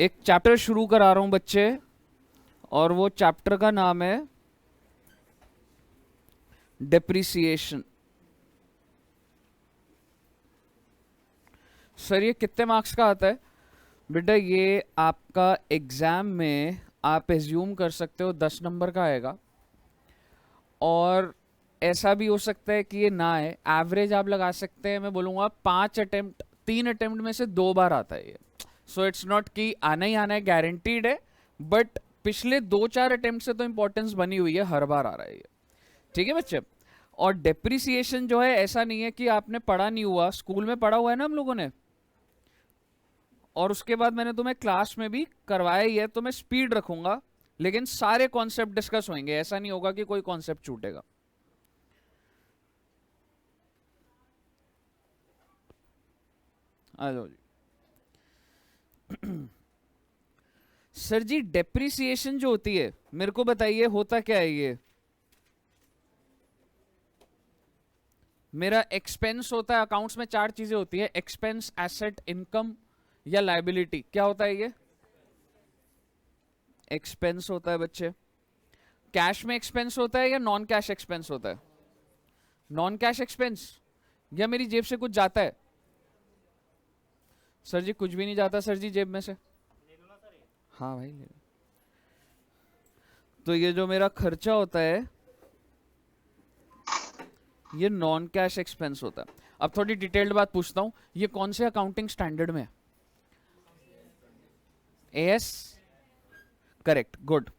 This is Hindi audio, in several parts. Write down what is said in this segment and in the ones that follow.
एक चैप्टर शुरू करा रहा हूं बच्चे, और वो चैप्टर का नाम है डेप्रिसिएशन। सर ये कितने मार्क्स का आता है? बेटा ये आपका एग्जाम में आप एज्यूम कर सकते हो 10 नंबर का आएगा, और ऐसा भी हो सकता है कि ये ना आए। एवरेज आप लगा सकते हैं, मैं बोलूँगा 5 अटेम्प्ट, 3 अटेम्प्ट में से 2 बार आता है ये। सो इट्स नॉट कि आना ही आना है, गारंटीड है, बट पिछले 2-4 अटेम्प्ट से तो इंपॉर्टेंस बनी हुई है, हर बार आ रहा है ये। ठीक है बच्चे? और डेप्रिसिएशन जो है, ऐसा नहीं है कि आपने पढ़ा नहीं हुआ, स्कूल में पढ़ा हुआ है ना हम लोगों ने, और उसके बाद मैंने तुम्हें क्लास में भी करवाया ही है। तो मैं स्पीड रखूंगा, लेकिन सारे कॉन्सेप्ट डिस्कस होंगे, ऐसा नहीं होगा कि कोई कॉन्सेप्ट छूटेगा। आ जाओ जी। सर जी डेप्रिसिएशन जो होती है, मेरे को बताइए होता क्या है ये? मेरा एक्सपेंस होता है। अकाउंट्स में 4 चीजें होती है: एक्सपेंस, एसेट, इनकम या लाइबिलिटी। क्या होता है ये? एक्सपेंस होता है बच्चे। कैश में एक्सपेंस होता है या नॉन कैश एक्सपेंस होता है? नॉन कैश एक्सपेंस, या मेरी जेब से कुछ जाता है? सर जी कुछ भी नहीं जाता सर जी जेब में से। हाँ भाई ले लो। तो ये जो मेरा खर्चा होता है, ये नॉन कैश एक्सपेंस होता है। अब थोड़ी डिटेल्ड बात पूछता हूं, ये कौन से अकाउंटिंग स्टैंडर्ड में है? एएस? Correct, good.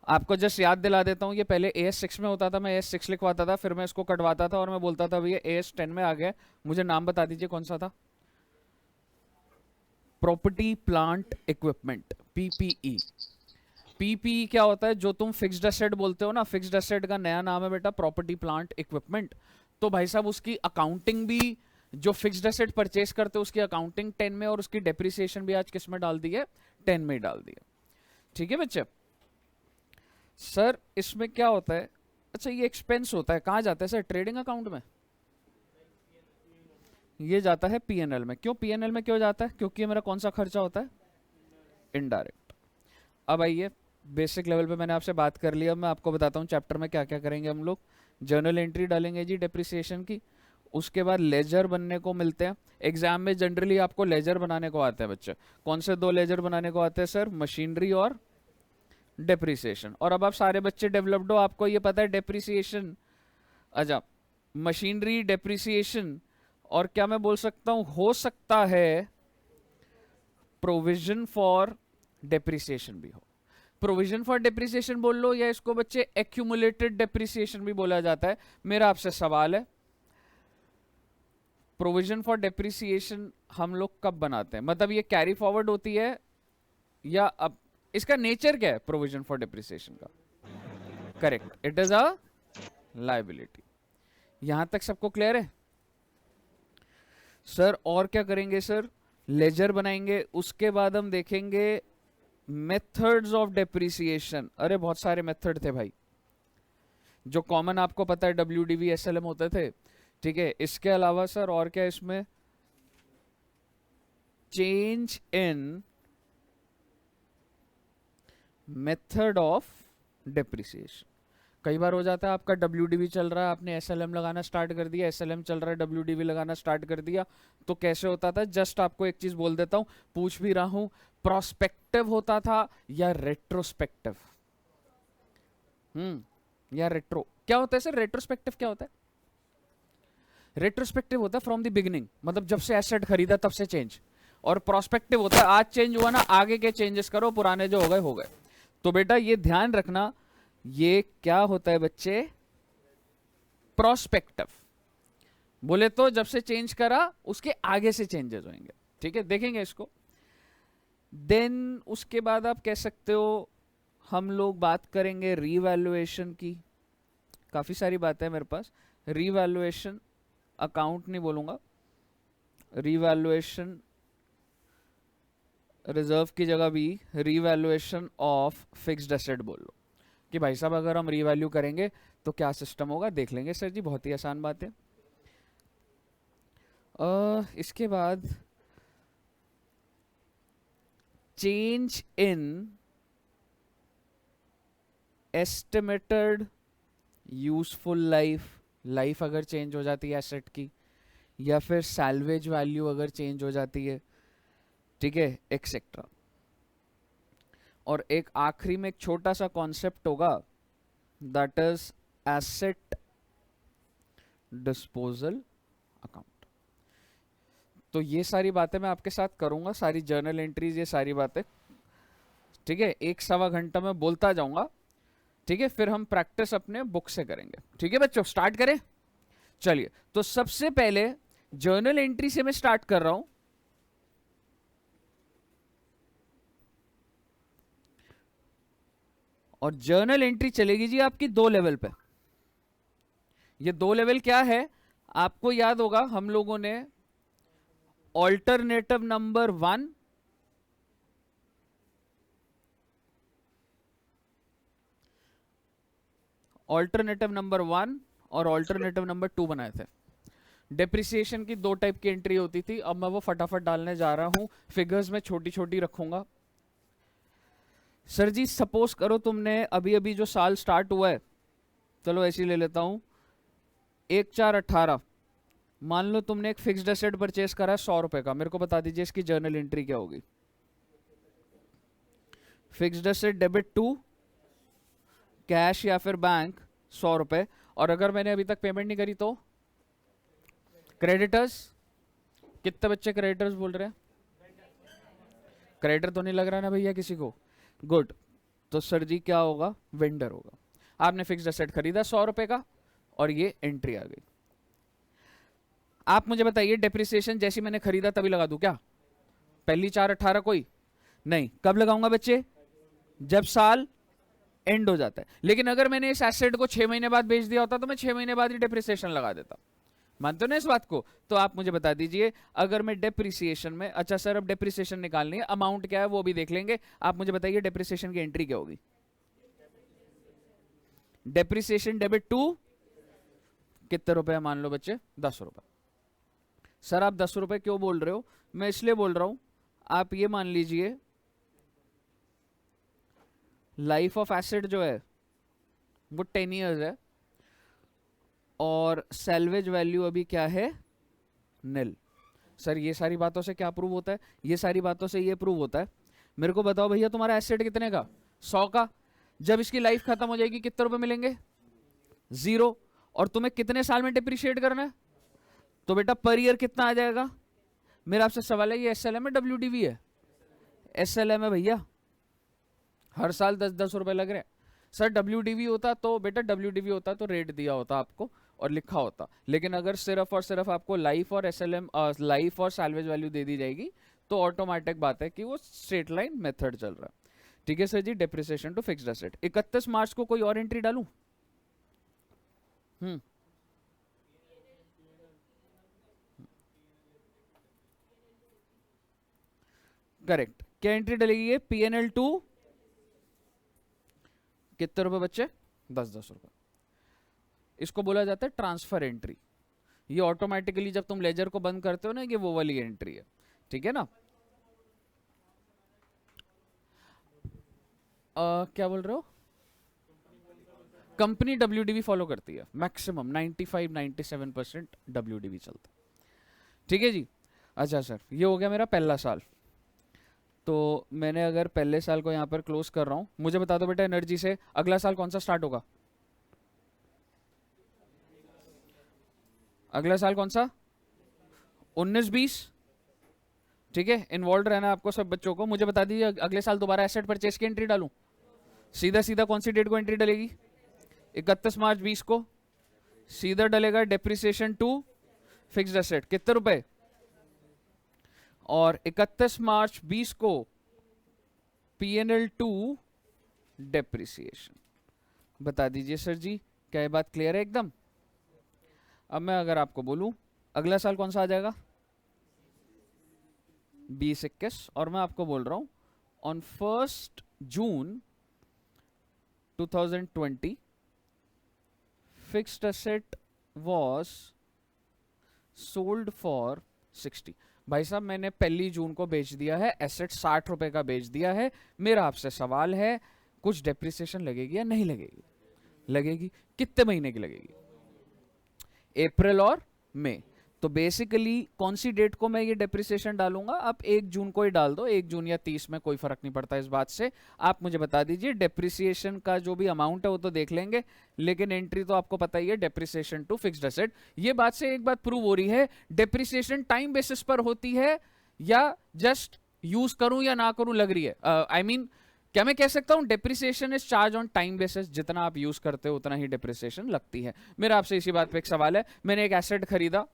आपको जस्ट याद दिला देता हूँ, ये पहले AS6 में होता था, मैं AS6 लिखवाता था, फिर मैं इसको कटवाता था और मैं बोलता था भैया AS10 में आ गया। मुझे नाम बता दीजिए कौन सा था? Property plant equipment, PPE। PPE क्या होता है? जो तुम फिक्स्ड एसेट बोलते हो ना, फिक्स्ड एसेट का नया नाम है बेटा प्रॉपर्टी प्लांट इक्विपमेंट। तो भाई साहब उसकी अकाउंटिंग भी, जो फिक्स्ड एसेट परचेस करते हो उसकी अकाउंटिंग 10 में, और उसकी डेप्रिसिएशन भी आज किस में डाल दी है? 10 में ही डाल दी है। ठीक है बच्चे? सर इसमें क्या होता है? अच्छा ये एक्सपेंस होता है, कहाँ जाता है सर? ट्रेडिंग अकाउंट में। ये जाता है P&L में। क्यों P&L में क्यों जाता है? क्योंकि ये मेरा कौन सा खर्चा होता है? इनडायरेक्ट। अब आइए, बेसिक लेवल पे मैंने आपसे बात कर लिया, मैं आपको बताता हूँ चैप्टर में क्या क्या करेंगे हम लोग। जर्नल एंट्री डालेंगे जी डेप्रिसिएशन की, उसके बाद लेजर बनने को मिलते हैं। एग्जाम में जनरली आपको लेजर बनाने को आते हैं बच्चे। कौन से 2 लेजर बनाने को आते हैं सर? मशीनरी और डेप्रिसिएशन। और अब आप सारे बच्चे डेवलप्ड हो, आपको ये पता है डेप्रिसिएशन, अच्छा मशीनरी, डेप्रिसिएशन, और क्या मैं बोल सकता हूं, हो सकता है प्रोविजन फॉर डेप्रिसिएशन भी हो। प्रोविजन फॉर डेप्रिसिएशन बोल लो, या इसको बच्चे एक्यूमुलेटेड डेप्रिसिएशन भी बोला जाता है। मेरा आपसे सवाल है, प्रोविजन फॉर डेप्रिसिएशन हम लोग कब बनाते हैं? मतलब ये कैरी फॉरवर्ड होती है, या अब इसका नेचर क्या है प्रोविजन फॉर डेप्रिसिएशन का? Correct, it is a liability. यहां तक सबको क्लियर है? सर और क्या करेंगे सर? लेजर बनाएंगे, उसके बाद हम देखेंगे मेथड्स ऑफ डेप्रिसिएशन। अरे बहुत सारे मेथड थे भाई, जो कॉमन आपको पता है WDV SLM होते थे। ठीक है, इसके अलावा सर और क्या इसमें? Change in method of depreciation. कई बार हो जाता है आपका WDV चल रहा है, आपने SLM लगाना स्टार्ट कर दिया, SLM चल रहा है WDV लगाना स्टार्ट कर दिया। तो कैसे होता था? जस्ट आपको एक चीज बोल देता हूं, पूछ भी रहा हूं, प्रोस्पेक्टिव होता था या रेट्रोस्पेक्टिव? या रेट्रो? क्या होता है सर रेट्रोस्पेक्टिव? क्या होता है? रेट्रोस्पेक्टिव होता है फ्रॉम द बिगिनिंग, मतलब जब से एसेट खरीदा तब से चेंज। और प्रोस्पेक्टिव होता है आज चेंज हुआ ना, आगे के चेंजेस करो, पुराने जो हो गए हो गए। तो बेटा ये ध्यान रखना, ये क्या होता है बच्चे? प्रोस्पेक्टिव। बोले तो जब से चेंज करा उसके आगे से चेंजेस होंगे। ठीक है, देखेंगे इसको। देन उसके बाद आप कह सकते हो हम लोग बात करेंगे रीवैल्यूएशन की। काफी सारी बातें हैं मेरे पास। रीवैल्यूएशन, अकाउंट नहीं बोलूंगा, रीवैल्यूएशन रिजर्व की जगह भी रीवैल्यूएशन ऑफ फिक्स्ड एसेट बोल लो, कि भाई साहब अगर हम रीवैल्यू करेंगे तो क्या सिस्टम होगा। देख लेंगे सर जी, बहुत ही आसान बात है। इसके बाद change in estimated useful life अगर चेंज हो जाती है एसेट की, या फिर सैल्वेज वैल्यू अगर चेंज हो जाती है, ठीक है, एक्सेट्रा। और एक आखिरी में एक छोटा सा कॉन्सेप्ट होगा, that is asset disposal account. तो ये सारी बातें मैं आपके साथ करूंगा, सारी जर्नल एंट्रीज, ये सारी बातें, ठीक है, 1-1.25 घंटा में बोलता जाऊंगा, ठीक है। फिर हम प्रैक्टिस अपने बुक से करेंगे, ठीक है बच्चों। स्टार्ट करें, चलिए। तो सबसे पहले जर्नल एंट्री से मैं स्टार्ट कर रहा हूं। और जर्नल एंट्री चलेगी जी आपकी 2 लेवल पे। ये 2 लेवल क्या है, आपको याद होगा हम लोगों ने ऑल्टरनेटिव नंबर 1 और ऑल्टरनेटिव नंबर 2 बनाए थे। डेप्रिसिएशन की 2 टाइप की एंट्री होती थी। अब मैं वो फटाफट डालने जा रहा हूं, फिगर्स में छोटी छोटी रखूंगा। सर जी सपोज करो तुमने अभी अभी जो साल स्टार्ट हुआ है, चलो ऐसे ही ले लेता हूं, 1/4/18, मान लो तुमने एक फिक्स्ड एसेट परचेस करा है 100 रुपए का। मेरे को बता दीजिए इसकी जर्नल एंट्री क्या होगी। Fixed asset debit to cash या फिर बैंक 100 रुपए, और अगर मैंने अभी तक पेमेंट नहीं करी तो क्रेडिटर्स। कितने बच्चे क्रेडिटर्स बोल रहे हैं? क्रेडिटर तो नहीं लग रहा ना भैया किसी को? गुड। तो सर जी क्या होगा? वेंडर होगा। आपने फिक्स्ड एसेट खरीदा 100 रुपए का और ये एंट्री आ गई। आप मुझे बताइए डेप्रिसिएशन जैसी मैंने खरीदा तभी लगा दूं क्या? पहली 4/18 कोई नहीं। कब लगाऊंगा बच्चे? जब साल एंड हो जाता है। लेकिन अगर मैंने इस एसेट को 6 महीने बाद बेच दिया होता तो मैं 6 महीने बाद ही डेप्रिसिएशन लगा देता। मानते हो ना इस बात को? तो आप मुझे बता दीजिए अगर मैं डेप्रिसिएशन में, अच्छा सर अब डेप्रिसिएशन निकालनी है, अमाउंट क्या है वो भी देख लेंगे। आप मुझे बताइए डेप्रिसिएशन की एंट्री क्या होगी? डेप्रिसिएशन डेबिट टू कितने रुपए मान लो बच्चे? 10 रुपए। सर आप 10 रुपए क्यों बोल रहे हो? मैं इसलिए बोल रहा हूं, आप ये मान लीजिए लाइफ ऑफ एसेट जो है वो 10 ईयर्स है और सैल्वेज वैल्यू अभी क्या है? निल। सर ये सारी बातों से क्या प्रूव होता है? ये सारी बातों से ये प्रूव होता है, मेरे को बताओ भैया तुम्हारा एसेट कितने का? 100 का। जब इसकी लाइफ खत्म हो जाएगी कितने रुपए मिलेंगे? 0। और तुम्हें कितने साल में डिप्रिशिएट करना है? तो बेटा पर ईयर कितना आ जाएगा? मेरा आपसे सवाल है, ये एसएलएम है डब्ल्यूडीवी है? एसएलएम है भैया। हर साल 10-10 रुपए लग रहे हैं। सर डब्ल्यूडीवी होता तो बेटा, डब्ल्यूडीवी होता तो रेट दिया होता आपको और लिखा होता। लेकिन अगर सिर्फ और सिर्फ आपको लाइफ और एसएलएम, लाइफ और सैल्वेज वैल्यू दे दी जाएगी तो ऑटोमेटिक बात है कि वो स्ट्रेट लाइन मेथड चल रहा है। ठीक है sir ji. Depreciation to fixed asset 31 March को कोई और एंट्री डालूं? करेक्ट। क्या एंट्री डलेगी? ये पीएनएल टू कितने रुपए बच्चे? 10-10 रुपए। इसको बोला जाता है ट्रांसफर एंट्री। ये ऑटोमेटिकली जब तुम लेजर को बंद करते हो ना, ये वो वाली एंट्री है। ठीक है ना? क्या बोल रहे हो? कंपनी डब्ल्यूडीवी फॉलो करती है, मैक्सिमम 95-97% डब्ल्यूडीवी चलता है। ठीक है जी। अच्छा सर ये हो गया मेरा पहला साल। तो मैंने अगर पहले साल को यहाँ पर क्लोज कर रहा हूँ, मुझे बता दो बेटा एनर्जी से अगला साल कौन सा स्टार्ट होगा? अगला साल कौन सा? 19-20। ठीक है, इन्वॉल्व रहना आपको सब बच्चों को। मुझे बता दीजिए अगले साल दोबारा एसेट परचेस की एंट्री डालूं? सीधा सीधा कौन सी डेट को एंट्री डलेगी? 31 मार्च 20 को सीधा डलेगा डेप्रिसिएशन टू फिक्स्ड एसेट कितने रुपए? और 31 मार्च 20 को पीएनएल टू डेप्रिसिएशन। बता दीजिए सर जी क्या ये बात क्लियर है एकदम? अब मैं अगर आपको बोलूं अगला साल कौन सा आ जाएगा? 20-21। और मैं आपको बोल रहा हूं on 1 June 2020 fixed asset was sold for 60। भाई साहब मैंने 1 जून को बेच दिया है, एसेट 60 रुपए का बेच दिया है, मेरा आपसे सवाल है कुछ डेप्रिसिएशन लगेगी या नहीं लगेगी? लगेगी। कितने महीने की लगेगी? अप्रैल और मई। तो बेसिकली कौन सी डेट को मैं ये डेप्रिसिएशन डालूंगा? आप 1 जून को ही डाल दो, 1 जून या 30 में, कोई फर्क नहीं पड़ता इस बात से। आप मुझे बता दीजिए डेप्रिसिएशन का जो भी अमाउंट है वो तो देख लेंगे, लेकिन एंट्री तो आपको पता ही है, डेप्रिसिएशन टू फिक्स्ड एसेट। ये बात से एक बात प्रूव हो रही है, डेप्रिसिएशन टाइम बेसिस पर होती है या जस्ट यूज करूं या ना करूं लग रही है। आई मीन क्या मैं कह सकता हूं depreciation is charge on time basis, जितना आप यूज करते हो उतना ही डेप्रिसिएशन लगती है। मेरा आपसे इसी बात पे एक सवाल है, मैंने एक एसेट खरीदा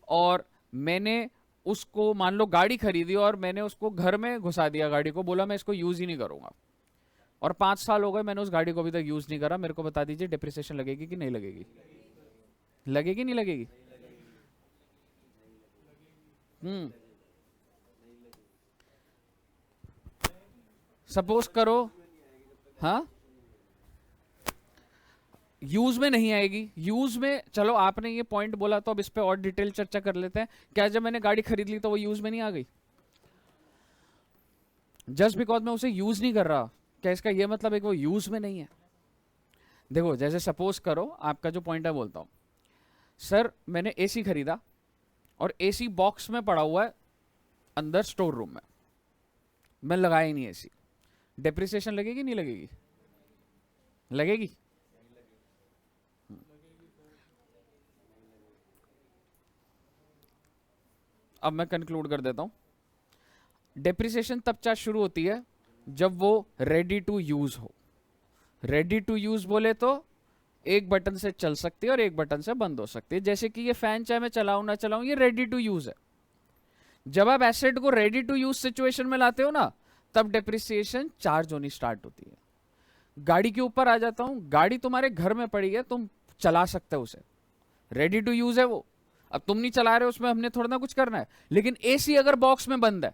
और मैंने उसको, मान लो गाड़ी खरीदी और मैंने उसको घर में घुसा दिया, गाड़ी को बोला मैं इसको यूज ही नहीं करूंगा, और 5 साल हो गए मैंने उस गाड़ी को अभी तक यूज नहीं करा, मेरे को बता दीजिए डेप्रिसिएशन लगेगी कि नहीं लगेगी? लगेगी नहीं लगेगी? सपोज करो, हाँ यूज में नहीं आएगी। यूज में, चलो आपने ये पॉइंट बोला तो अब इस पे और डिटेल चर्चा कर लेते हैं। क्या जब मैंने गाड़ी खरीद ली तो वो यूज में नहीं आ गई? जस्ट बिकॉज मैं उसे यूज नहीं कर रहा, क्या इसका ये मतलब है कि वो यूज में नहीं है? देखो जैसे सपोज करो, आपका जो पॉइंट है बोलता हूं, सर मैंने एसी खरीदा और एसी बॉक्स में पड़ा हुआ है अंदर स्टोर रूम में, मैं लगाया ही नहीं एसी, डेप्रिसिएशन लगेगी नहीं लगेगी? लगेगी। अब मैं कंक्लूड कर देता हूं। डेप्रिसिएशन तब चार्ज शुरू होती है जब वो रेडी टू यूज हो। रेडी टू यूज बोले तो एक बटन से चल सकती है और एक बटन से बंद हो सकती है। जैसे कि ये फैन चाहे मैं चलाऊं ना चलाऊं, ये रेडी टू यूज है। जब आप एसेट को रेडी टू यूज सिचुएशन में लाते हो ना, तब डेप्रिसिएशन चार्ज होनी स्टार्ट होती है। गाड़ी के ऊपर आ जाता हूं, गाड़ी तुम्हारे घर में पड़ी है, तुम चला सकते हो उसे, रेडी टू यूज है वो, अब तुम नहीं चला रहे हो, उसमें हमने थोड़ा ना कुछ करना है। लेकिन एसी अगर बॉक्स में बंद है,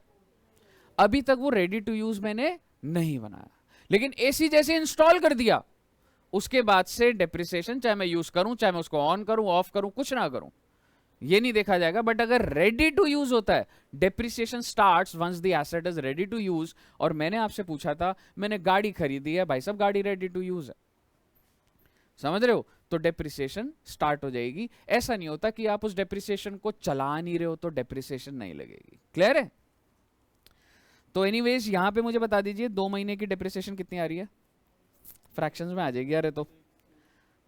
अभी तक वो रेडी टू यूज मैंने नहीं बनाया, लेकिन एसी जैसे इंस्टॉल कर दिया, उसके बाद से डेप्रिसिएशन, चाहे मैं यूज करूं, चाहे मैं उसको ऑन करूं, ऑफ करूं, कुछ ना करूं, ये नहीं देखा जाएगा। बट अगर रेडी टू यूज होता है, depreciation starts once the asset is ready to use. और मैंने आपसे पूछा था, मैंने गाड़ी खरीदी है, भाई साहब गाड़ी रेडी टू यूज है, समझ रहे हो? तो डेप्रिसिएशन स्टार्ट हो जाएगी। ऐसा नहीं होता कि आप उस डेप्रिसिएशन को चला नहीं रहे हो तो डेप्रिसिएशन नहीं लगेगी। क्लियर है? तो एनीवेज यहां पे मुझे बता दीजिए 2 महीने की डेप्रिसिएशन कितनी आ रही है? फ्रैक्शंस में आ जाएगी। अरे तो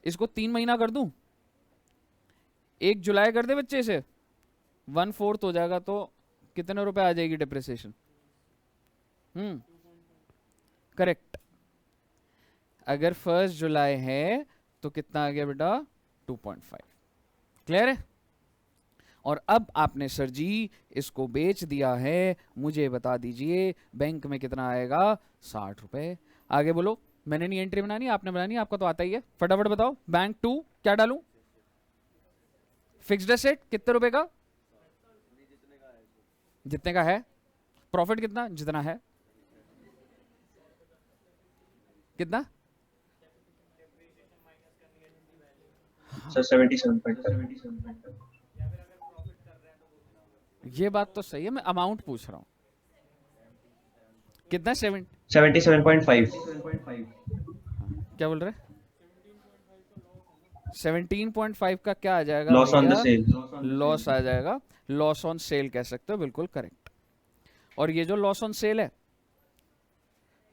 इसको 3 महीना कर दूं, 1 जुलाई कर दे बच्चे से, 1/4 हो जाएगा, तो कितने रुपए आ जाएगी डेप्रिसिएशन? करेक्ट। अगर 1 जुलाई है तो कितना आ गया बेटा? 2.5। क्लियर है? और अब आपने सर जी इसको बेच दिया है, मुझे बता दीजिए बैंक में कितना आएगा? 60 रुपए। आगे बोलो। मैंने नहीं एंट्री बनानी, आपने बनानी, आपका तो आता ही है, फटाफट बताओ। बैंक टू क्या डालूं? फिक्स्ड एसेट कितने रुपए का? जितने का है। प्रॉफिट कितना? जितना है। कितना? सर 77.5। ये बात तो सही है, मैं अमाउंट पूछ रहा हूं कितना? 77.5। क्या बोल रहे? 17.5 का क्या आ जाएगा लॉस ऑन द भैया? सेल। लॉस आ जाएगा। लॉस ऑन सेल कह सकते हो, बिल्कुल करेक्ट। और ये जो लॉस ऑन सेल है,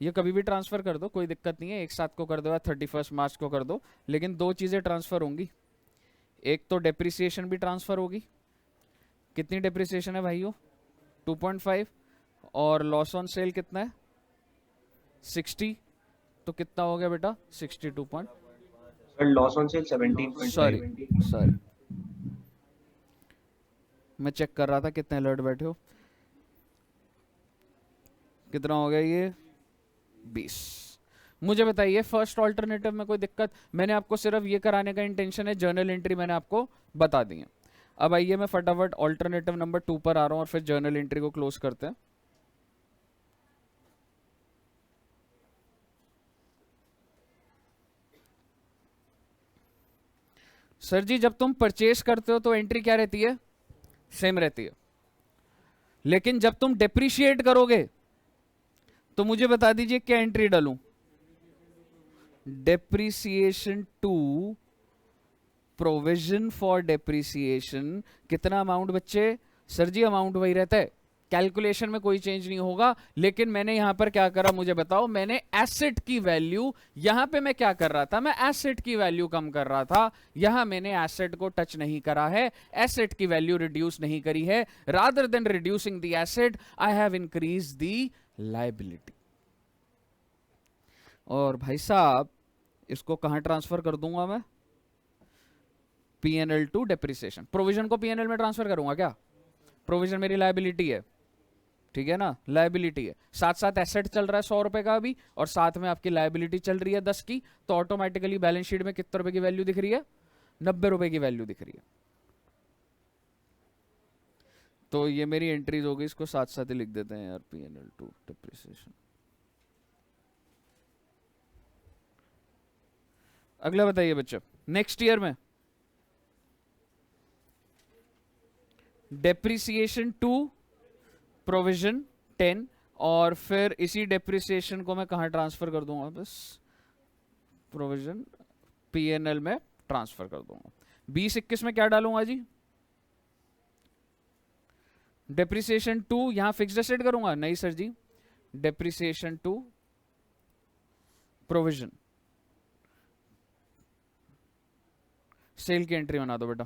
ये कभी भी ट्रांसफर कर दो, कोई दिक्कत नहीं है, एक साथ को कर दो या 31 मार्च को कर दो, लेकिन 2 चीजें ट्रांसफर होंगी। एक तो डेप्रिसिएशन भी ट्रांसफर होगी। कितनी डेप्रिसिएशन है भाइयों? 2.5। और लॉस ऑन सेल कितना है? 60। तो कितना हो गया बेटा? 62 point, sir loss on sale 17.5। Sorry sorry, मैं चेक कर रहा था कितने अलर्ट बैठे हो। कितना हो गया ये? 20। मुझे बताइए फर्स्ट ऑल्टरनेटिव में कोई दिक्कत? मैंने आपको सिर्फ ये कराने का इंटेंशन है, जर्नल एंट्री मैंने आपको बता दी है। अब आइए मैं फटाफट ऑल्टरनेटिव नंबर 2 पर आ रहा हूं और फिर जर्नल एंट्री को क्लोज करते हैं। सर जी जब तुम परचेस करते हो तो एंट्री क्या रहती है? सेम रहती है। लेकिन जब तुम डेप्रिशिएट करोगे तो मुझे बता दीजिए क्या एंट्री डालूं? Depreciation to provision for depreciation. कितना अमाउंट बच्चे? सर जी अमाउंट वही रहता है, कैलकुलेशन में कोई चेंज नहीं होगा, लेकिन मैंने यहां पर क्या करा मुझे बताओ? मैंने एसेट की वैल्यू, यहां पे मैं क्या कर रहा था? मैं एसेट की वैल्यू कम कर रहा था। यहां मैंने एसेट को टच नहीं करा है, एसेट की वैल्यू रिड्यूस नहीं करी है। Rather than reducing the asset I have increase the liability. और भाई साहब इसको कहां ट्रांसफर कर दूंगा मैं? P N L to depreciation. प्रोविजन को पीएनएल में ट्रांसफर करूंगा क्या? प्रोविजन मेरी लायबिलिटी है, ठीक है ना, लायबिलिटी है। साथ साथ एसेट चल रहा है 100 रुपए का अभी, और साथ में आपकी लायबिलिटी चल रही है 10 की, तो ऑटोमेटिकली बैलेंस शीट में कितने रुपए की वैल्यू दिख रही है? 90 रुपए की वैल्यू दिख रही है। तो ये मेरी एंट्रीज हो गई, इसको साथ साथ ही लिख देते हैं यार, पीएनएल टू डेप्रिसिएशन। अगला बताइए बच्चे, नेक्स्ट ईयर में डेप्रिसिएशन टू प्रोविजन 10, और फिर इसी डेप्रिसिएशन को मैं कहां ट्रांसफर कर दूंगा? बस प्रोविजन पीएनएल में ट्रांसफर कर दूंगा। 20-21 में क्या डालूंगा जी? डेप्रिसिएशन टू, यहां फिक्स्ड एसेट करूंगा? नहीं sir ji, depreciation to provision. Sale की एंट्री बना दो बेटा,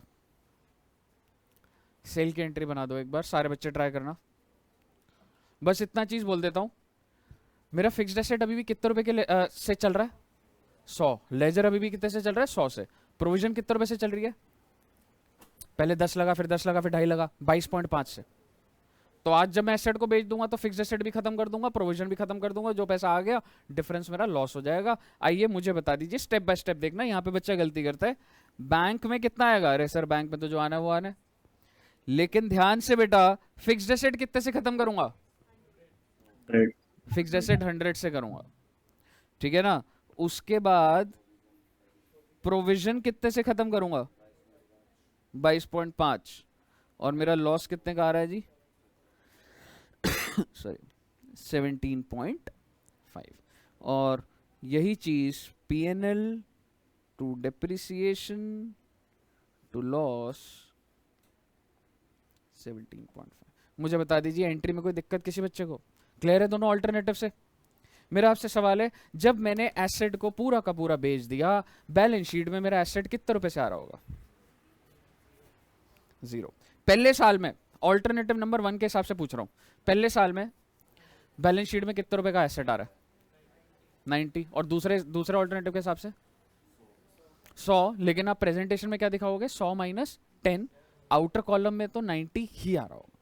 सेल की एंट्री बना दो एक बार, सारे बच्चे ट्राई करना। बस इतना चीज बोल देता हूं, मेरा फिक्स्ड एसेट अभी भी कितने रुपए के से चल रहा है? 100। लेजर अभी भी कितने से चल रहा है? 100 से। प्रोविजन कितने रुपए से चल रही है? पहले 10 लगा, फिर 10 लगा, फिर 2.5 लगा, 22.5 से। तो आज जब मैं एसेट को बेच दूंगा तो फिक्स्ड एसेट भी खत्म कर दूंगा, प्रोविजन भी खत्म कर दूंगा, जो पैसा आ गया डिफरेंस मेरा लॉस हो जाएगा। आइए मुझे बता दीजिए, स्टेप बाय स्टेप देखना। यहाँ पे बच्चा गलती करता है, बैंक में कितना आएगा? अरे सर बैंक में तो जो आना है वो आना है, लेकिन ध्यान से बेटा, फिक्स्ड एसेट कितने से खत्म करूंगा? फिक्स्ड एसेट 100 से करूंगा, ठीक है ना। उसके बाद प्रोविजन कितने से खत्म करूंगा? 22.5। और मेरा लॉस कितने का आ रहा है जी? सॉरी 17.5। और यही चीज P N L to depreciation to loss 17.5। मुझे बता दीजिए एंट्री में कोई दिक्कत किसी बच्चे को? क्लियर है दोनों अल्टरनेटिव से? मेरा आपसे सवाल है, जब मैंने एसेट को पूरा का पूरा बेच दिया, बैलेंस शीट में मेरा एसेट कितने रुपए से आ रहा होगा? 0। पहले साल में, ऑल्टरनेटिव नंबर 1 के हिसाब से पूछ रहा हूं, पहले साल में बैलेंस शीट में कितने रुपए का एसेट आ रहा है? 90। और दूसरे ऑल्टरनेटिव के हिसाब से 100। लेकिन आप प्रेजेंटेशन में क्या दिखाओगे? 100 माइनस 10। आउटर कॉलम में तो 90 ही आ रहा होगा,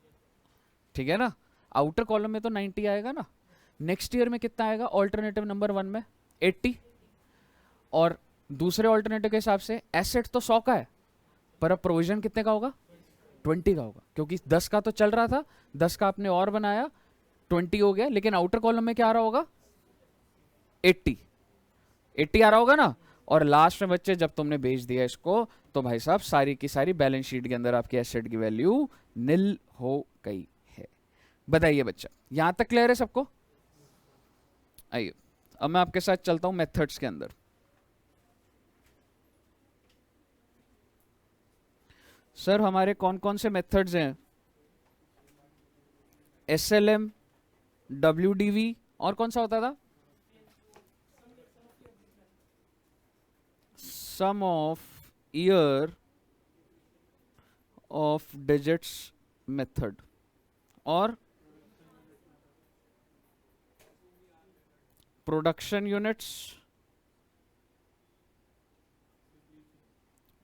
ठीक है ना। आउटर कॉलम में तो 90 आएगा ना। नेक्स्ट ईयर में कितना आएगा ऑल्टरनेटिव नंबर 1 में? 80। और दूसरे ऑल्टरनेटिव के हिसाब से एसेट तो 100 का है, पर अब प्रोविजन कितने का होगा? 20 का होगा, क्योंकि 10 का तो चल रहा था, 10 का आपने और बनाया, 20 हो गया। लेकिन आउटर कॉलम में क्या आ रहा होगा? 80 आ रहा होगा ना। और लास्ट में बच्चे जब तुमने बेच दिया इसको, तो भाई साहब सारी की सारी बैलेंस शीट के अंदर आपकी एसेट की वैल्यू निल हो गई है। बताइए बच्चा, यहां तक क्लियर है सबको? आइए अब मैं आपके साथ चलता हूं मेथड्स के अंदर। सर हमारे कौन कौन से मेथड्स हैं? एसएलएम, डब्ल्यूडीवी, और कौन सा होता था? Sum of year of digits method, और प्रोडक्शन यूनिट्स,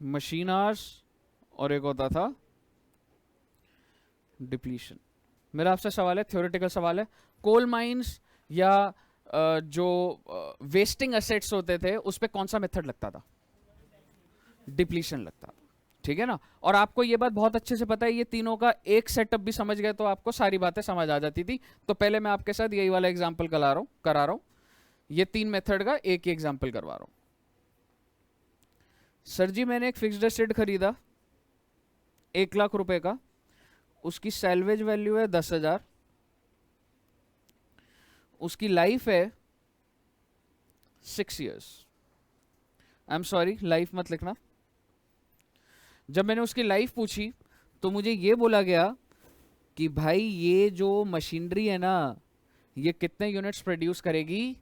मशीन आवर्स, और एक होता था डिप्लीशन। मेरा आपसे सवाल है, थ्योरेटिकल सवाल है, कोल माइंस या जो वेस्टिंग एसेट्स होते थे उस पे कौन सा मेथड लगता था? डिप्लीशन लगता था, ठीक है ना। और आपको ये बात बहुत अच्छे से पता है, ये तीनों का एक सेटअप भी समझ गए तो आपको सारी बातें समझ आ जाती थी। तो पहले मैं आपके साथ यही वाला एग्जांपल करा रहा हूं, ये 3 मेथड का एक ही एग्जांपल करवा रहा हूं। सर जी मैंने एक फिक्स्ड एसेट खरीदा 1 लाख रुपए का, उसकी सैल्वेज वैल्यू है 10,000, उसकी लाइफ है 6 years। I am sorry, life मत लिखना। जब मैंने उसकी लाइफ पूछी तो मुझे ये बोला गया कि भाई ये जो मशीनरी है ना, ये कितने यूनिट्स प्रोड्यूस करेगी?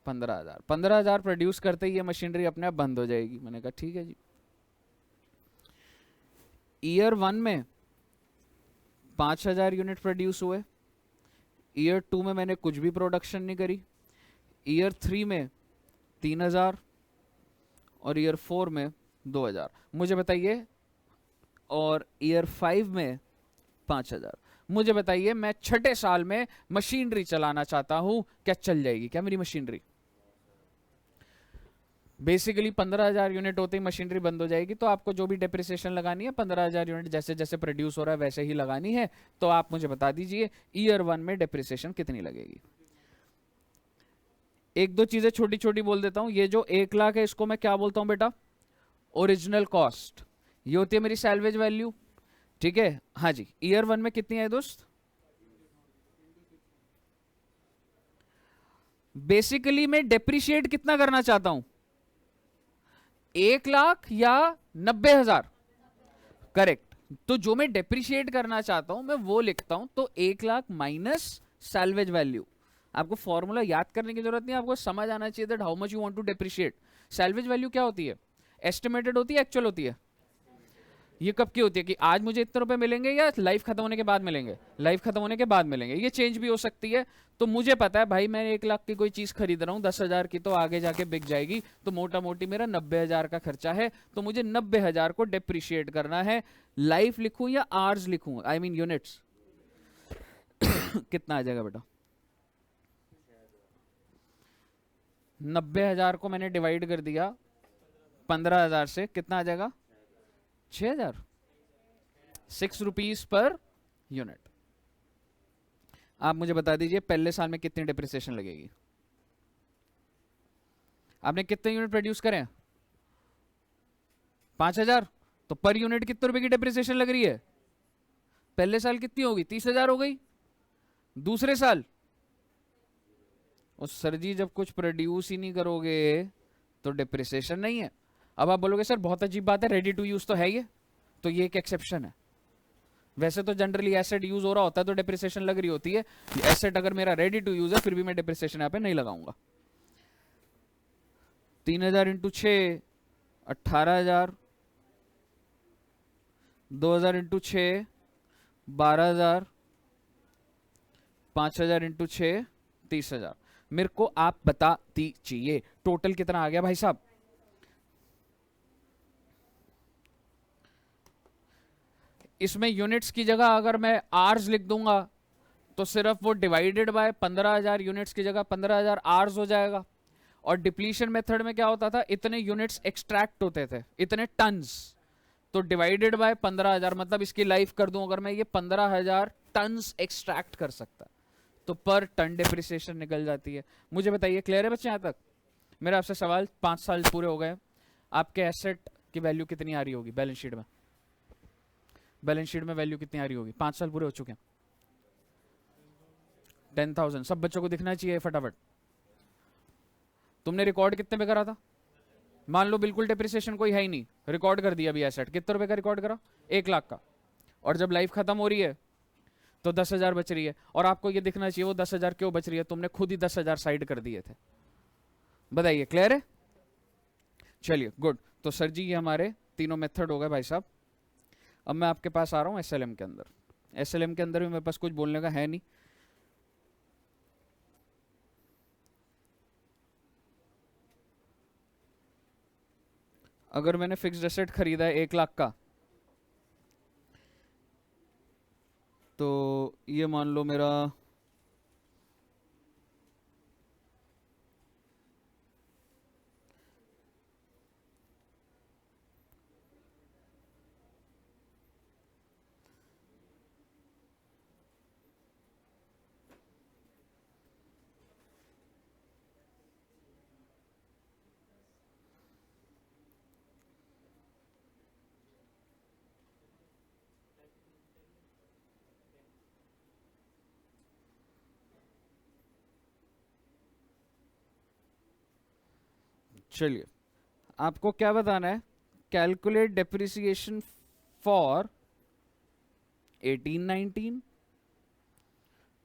15,000। 15,000 प्रोड्यूस करते ही ये मशीनरी अपने आप बंद हो जाएगी। मैंने कहा ठीक है जी। ईयर 1 में 5,000 यूनिट प्रोड्यूस हुए। ईयर 2 में मैंने कुछ भी प्रोडक्शन नहीं करी। ईयर 3 में 3,000 और ईयर 4 में 2,000। मुझे बताइए, और ईयर 5 में 5,000। मुझे बताइए, मैं छठे साल में मशीनरी चलाना चाहता हूं, क्या चल जाएगी क्या मेरी मशीनरी? बेसिकली 15,000 यूनिट होते ही मशीनरी बंद हो जाएगी। तो आपको जो भी डेप्रिसिएशन लगानी है 15,000 यूनिट जैसे जैसे प्रोड्यूस हो रहा है वैसे ही लगानी है। तो आप मुझे बता दीजिए ईयर 1 में डेप्रिसिएशन कितनी लगेगी। एक दो चीजें छोटी छोटी बोल देता हूं। ये जो 1 लाख है इसको मैं क्या बोलता हूं बेटा? Original cost. ये होती है मेरी सैल्वेज वैल्यू, ठीक है। हाँ जी, ईयर 1 में कितनी है दोस्त? बेसिकली मैं डेप्रिशिएट कितना करना चाहता हूं? 1 लाख या 90,000? करेक्ट। तो जो मैं डेप्रिशिएट करना चाहता हूं मैं वो लिखता हूं। तो 1 लाख माइनस सैल्वेज वैल्यू। आपको फॉर्मूला याद करने की जरूरत नहीं, आपको समझ आना चाहिए that how much you want to depreciate. Salvage value क्या होती है? एस्टिमेटेड होती है, एक्चुअल होती है? ये कब की होती है कि आज मुझे इतने रुपए मिलेंगे या लाइफ खत्म होने के बाद मिलेंगे? लाइफ खत्म होने के बाद मिलेंगे। ये चेंज भी हो सकती है। तो मुझे पता है भाई मैं 1 लाख की कोई चीज खरीद रहा हूँ 10,000 की, तो आगे जाके बिक जाएगी। तो मोटा मोटी मेरा 90,000 का खर्चा है। तो मुझे 90,000 को डेप्रिशिएट करना है। लाइफ लिखूं या आर्स लिखूं, आई मीन यूनिट्स? कितना आ जाएगा बेटा? 90,000 को मैंने डिवाइड कर दिया 15,000 से, कितना आ जाएगा? 6,000। 6 रुपीज पर यूनिट। आप मुझे बता दीजिए पहले साल में कितनी डिप्रिसिएशन लगेगी? आपने कितने यूनिट प्रोड्यूस करे? 5,000। तो पर यूनिट कितने रुपए की डिप्रिसिएशन लग रही है? पहले साल कितनी होगी? 30,000 हो गई। दूसरे साल? और सर जी जब कुछ प्रोड्यूस ही नहीं करोगे तो डिप्रिसिएशन नहीं है। अब आप बोलोगे सर बहुत अजीब बात है, रेडी टू यूज तो है ये। तो ये एक एक्सेप्शन है। वैसे तो जनरली एसेट यूज हो रहा होता है तो डिप्रिसिएशन लग रही होती है। एसेट अगर मेरा रेडी टू यूज है फिर भी मैं डिप्रिसिएशन यहाँ पे नहीं लगाऊंगा। 3,000 इंटू 6 18,000, 2,000 इंटू 6 12,000, 5,000 इंटू 6 30,000। मेरे को आप बता दीजिए टोटल कितना आ गया भाई साहब? इसमें यूनिट्स की जगह अगर मैं आर्स लिख दूंगा तो सिर्फ वो डिवाइडेड बाय 15,000 यूनिट्स की जगह 15,000 आर्स हो जाएगा। और डिप्लीशन मेथड में क्या होता था? इतने यूनिट्स एक्सट्रैक्ट होते थे, इतने टन्स। तो डिवाइडेड बाय 15,000 मतलब इसकी लाइफ कर दूं अगर मैं, ये 15,000 टन्स एक्सट्रैक्ट कर सकता, तो पर टन डिप्रिसिएशन निकल जाती है। मुझे बताइए क्लियर है बच्चे? यहां तक मेरा आपसे सवाल, 5 साल पूरे हो गए, आपके एसेट की वैल्यू कितनी आ रही होगी बैलेंस शीट में? बैलेंस शीट में वैल्यू कितनी आ रही होगी? 5 साल पूरे हो चुके हैं। 10,000। सब बच्चों को दिखना चाहिए फटाफट। तुमने रिकॉर्ड कितने पे करा था? मान लो बिल्कुल डिप्रिसिएशन कोई है ही नहीं, रिकॉर्ड कर दिया अभी एसेट। कितने रुपए का रिकॉर्ड करा? 1 लाख का। और जब लाइफ खत्म हो रही है तो 10,000 बच रही है। और आपको ये दिखना चाहिए वो 10,000 क्यों बच रही है? तुमने खुद ही 10,000 साइड कर दिए थे। बताइए क्लियर है? चलिए गुड। तो सर जी ये हमारे तीनों मेथड हो गए भाई साहब। अब मैं आपके पास आ रहा हूं एसएलएम के अंदर। एसएलएम के अंदर भी मेरे पास कुछ बोलने का है नहीं। अगर मैंने फिक्स्ड एसेट खरीदा है 1 लाख का, तो ये मान लो मेरा चलिए, आपको क्या बताना है? Calculate depreciation for 1819,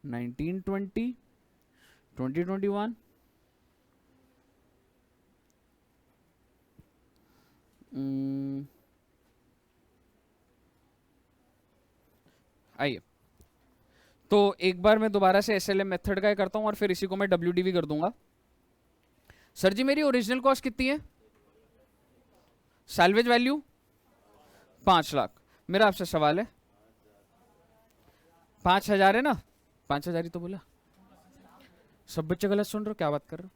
1920, 2021। आइए, तो एक बार मैं दोबारा से एसएलएम मेथड का ही करता हूं और फिर इसी को मैं डब्ल्यूडीवी कर दूंगा। सर जी, मेरी ओरिजिनल कॉस्ट कितनी है? Salvage value 5 lakh. मेरा आपसे सवाल है, 5,000 है ना? 5,000 ही तो बोला। सब बच्चे गलत सुन रहे हो, क्या बात कर रहे हो?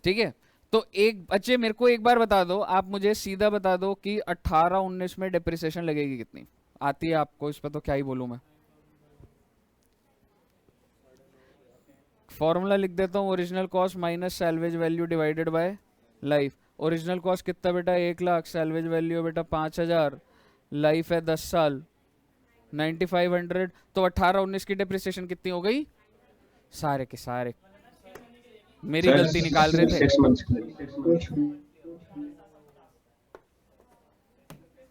ठीक है, तो एक बच्चे मेरे को एक बार बता दो, आप मुझे सीधा बता दो कि 18-19 में डेप्रिसिएशन लगेगी कितनी? आती है आपको, इस पर तो क्या ही बोलूं मैं। फॉर्मूला लिख देता हूँ, original cost minus salvage value divided by life. Original cost कितना बेटा? 1 लाख। सैल्वेज वैल्यू बेटा 5,000। लाइफ है 10 साल, 9,500। तो 18-19 की डेप्रिसिएशन कितनी हो गई? सारे के सारे मेरी सर गलती निकाल रहे थे, 6 months के लिए।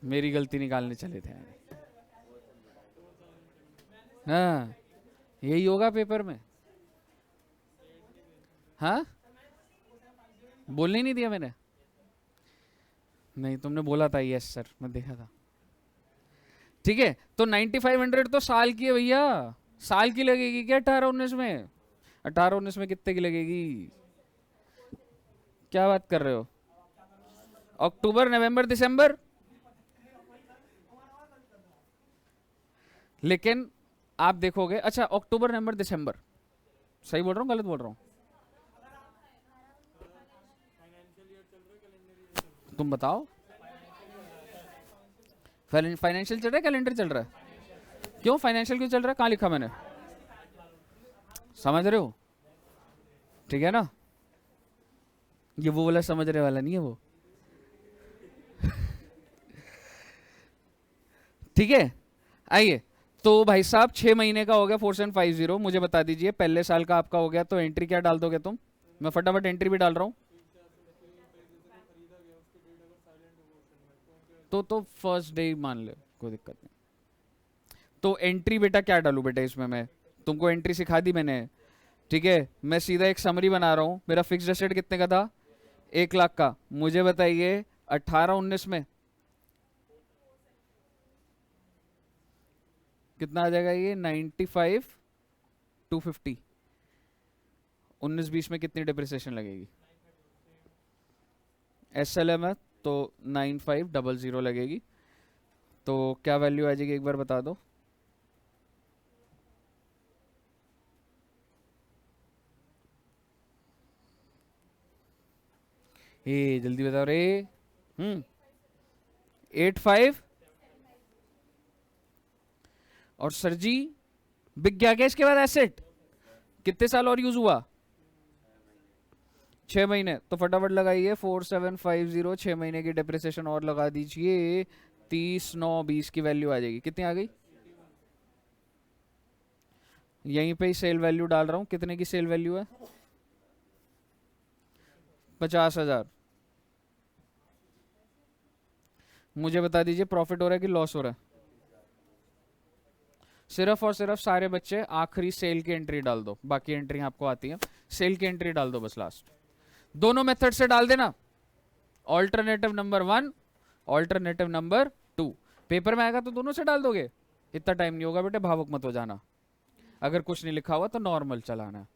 मेरी गलती निकालने चले थे। हाँ, यही होगा पेपर में। हाँ, बोलने ही नहीं दिया मैंने। नहीं, तुमने बोला था यस सर, मैं देखा था। ठीक है, तो 9,500 तो साल की है भैया। साल की लगेगी क्या 18-19 में? 18-19 में कितने की लगेगी? क्या बात कर रहे हो? अक्टूबर, नवंबर, दिसंबर। लेकिन आप देखोगे, अच्छा अक्टूबर, नवंबर, दिसंबर, सही बोल रहा हूँ गलत बोल रहा हूँ? तुम बताओ। फाइनेंशियल चल रहा है, कैलेंडर चल रहा है? क्यों फाइनेंशियल क्यों चल रहा है? कहाँ लिखा मैंने? समझ रहे हो? ठीक है ना? ये वो वाला समझ रहे वाला नहीं है वो। ठीक है, आइए। तो भाई साहब 6 महीने का हो गया 4750। मुझे बता दीजिए, पहले साल का आपका हो गया, तो एंट्री क्या डाल दोगे तुम? मैं फटाफट एंट्री भी डाल रहा हूँ। तो फर्स्ट डे ही मान ले, कोई दिक्कत नहीं। तो एंट्री बेटा क्या डालूं बेटा इसमें? मैं तुमको एंट्री सिखा दी मैंने। ठीक है, मैं सीधा एक समरी बना रहा हूँ। मेरा फिक्स्ड एसेट कितने का था? 1 लाख का। मुझे बताइए 18-19 में कितना आ जाएगा? ये 95,250। 19-20 में कितनी डिप्रिसिएशन लगेगी? एसएलएम है तो 9500 लगेगी। तो क्या वैल्यू आ जाएगी एक बार बता दो। ए जल्दी बताओ रे। 85। और सर जी बिक गया क्या इसके बाद एसेट? कितने साल और यूज हुआ? 6 महीने। तो फटाफट लगाइए 4750, 6 महीने की डेप्रिसिएशन और लगा दीजिए। 30/9/20 की वैल्यू आ जाएगी। कितनी आ गई? यहीं पे ही सेल वैल्यू डाल रहा हूं। कितने की सेल वैल्यू है? 50,000। मुझे बता दीजिए प्रॉफिट हो रहा है कि लॉस हो रहा है? सिर्फ और सिर्फ सारे बच्चे आखिरी सेल की एंट्री डाल दो, बाकी एंट्री आपको आती है। सेल की एंट्री डाल दो बस लास्ट। दोनों मेथड से डाल देना। Alternative number 1, alternative number 2। Paper में आएगा तो दोनों से डाल दोगे। इतना टाइम नहीं होगा बेटे, भावुक मत हो जाना। अगर कुछ नहीं लिखा हुआ तो नॉर्मल चलाना है।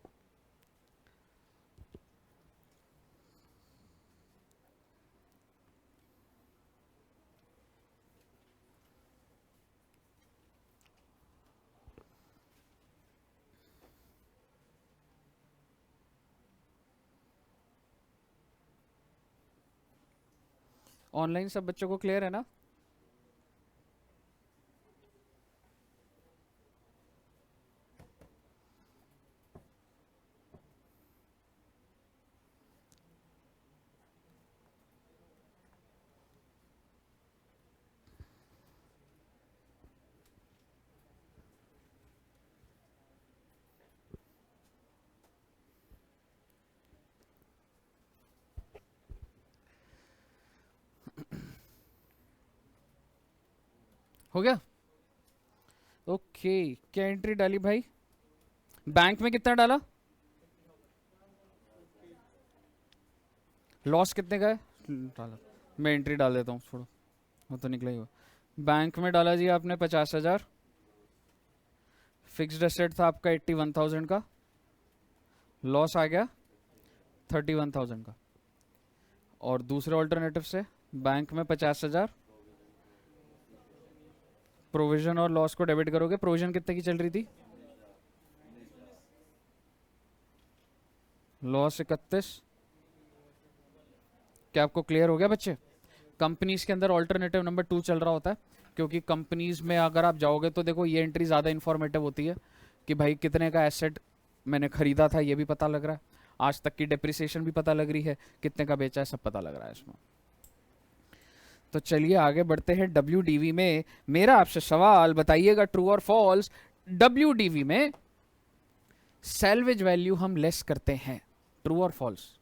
ऑनलाइन सब बच्चों को क्लियर है ना? हो गया? ओके, क्या एंट्री डाली भाई? बैंक में कितना डाला? लॉस कितने का है डाला? मैं एंट्री डाल देता हूँ, छोड़ो, वो तो निकला ही हुआ। बैंक में डाला जी आपने 50,000। फिक्स्ड एसेट था आपका 81,000 का, लॉस आ गया 31,000 का। और दूसरे ऑल्टरनेटिव से बैंक में 50,000, प्रोविजन और लॉस को डेबिट करोगे। प्रोविजन कितने की चल रही थी? लॉस 31। क्या आपको क्लियर हो गया बच्चे? कंपनीज के अंदर ऑल्टरनेटिव नंबर 2 चल रहा होता है, क्योंकि कंपनीज में अगर आप जाओगे तो देखो ये एंट्री ज़्यादा इंफॉर्मेटिव होती है कि भाई कितने का एसेट मैंने खरीदा था ये भी पता लग रहा है, आज तक की डेप्रिसिएशन भी पता लग रही है, कितने का बेचा है सब पता लग रहा है इसमें। तो चलिए आगे बढ़ते हैं WDV में। मेरा आपसे सवाल बताइएगा, ट्रू और फॉल्स, WDV में सैल्वेज वैल्यू हम लेस करते हैं, ट्रू और फॉल्स?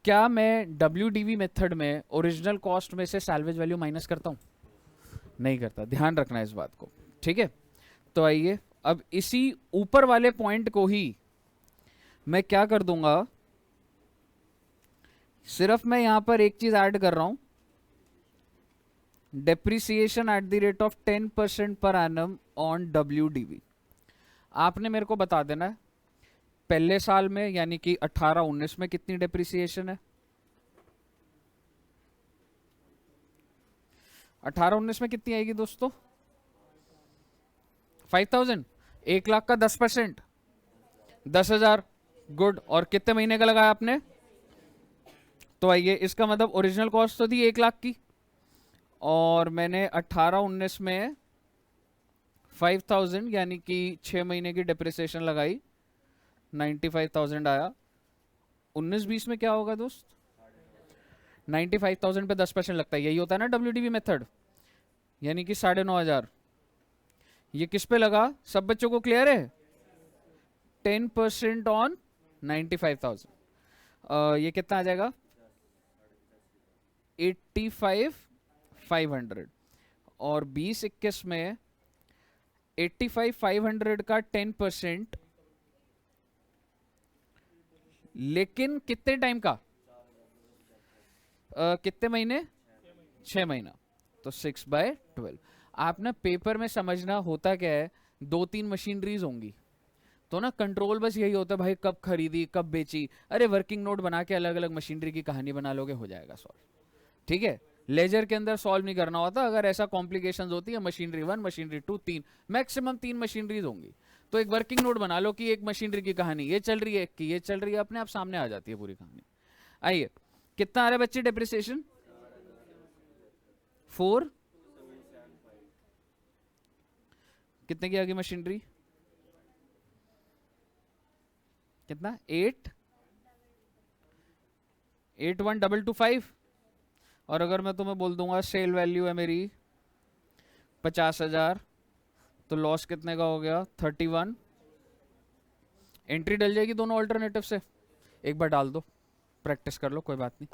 क्या मैं WDV मेथड में ओरिजिनल कॉस्ट में से सैल्वेज वैल्यू माइनस करता हूं? नहीं करता, ध्यान रखना इस बात को, ठीक है? तो आइए अब इसी ऊपर वाले पॉइंट को ही मैं क्या कर दूंगा, सिर्फ मैं यहां पर एक चीज ऐड कर रहा हूं, depreciation at the rate of 10% per annum on WDV। आपने मेरे को बता देना है पहले साल में यानी कि 18-19 में कितनी डेप्रिसिएशन है। 18-19 में कितनी आएगी दोस्तों? 5,000। 1,00,000 का 10%, 10,000। गुड। और कितने महीने का लगाया आपने? तो आइए, इसका मतलब ओरिजिनल कॉस्ट तो थी 1,00,000 की, और मैंने 18-19 में 5,000 यानी कि 6 महीने की डेप्रिसिएशन लगाई, 95,000 आया। 19-20 में क्या होगा दोस्त? 95,000 पे 10% लगता है, यही होता है ना WDV मेथड, यानी कि 9,500। ये किस पे लगा? सब बच्चों को क्लियर है? 10% ऑन 95,000। ये कितना आ जाएगा? 85,500। और 20-21 में 85,500 का 10%, लेकिन कितने टाइम का? कितने महीने? 6 महीना। तो 6/12। आप ना पेपर में समझना होता क्या है, 2-3 मशीनरीज होंगी, तो ना कंट्रोल बस यही होता है भाई कब खरीदी कब बेची। अरे वर्किंग नोट बना के अलग अलग मशीनरी की कहानी बना लोगे, हो जाएगा सॉल्व, ठीक है? लेजर के अंदर सॉल्व नहीं करना होता। अगर ऐसा कॉम्प्लिकेशंस होती है, मशीनरी 1 मशीनरी 2 3, मैक्सिमम 3 मशीनरीज होंगी, तो एक वर्किंग नोट बना लो कि एक मशीनरी की कहानी ये चल रही है, कि ये चल रही है, अपने आप सामने आ जाती है पूरी कहानी। आइए, कितना आ रहा है बच्चे डेप्रिसिएशन? 4। कितने की आ गई मशीनरी? कितना? 881,225। और अगर मैं तुम्हें बोल दूंगा सेल वैल्यू है मेरी 50,000, तो लॉस कितने का हो गया? 31। एंट्री डल जाएगी दोनों ऑल्टरनेटिव से, एक बार डाल दो, प्रैक्टिस कर लो, कोई बात नहीं।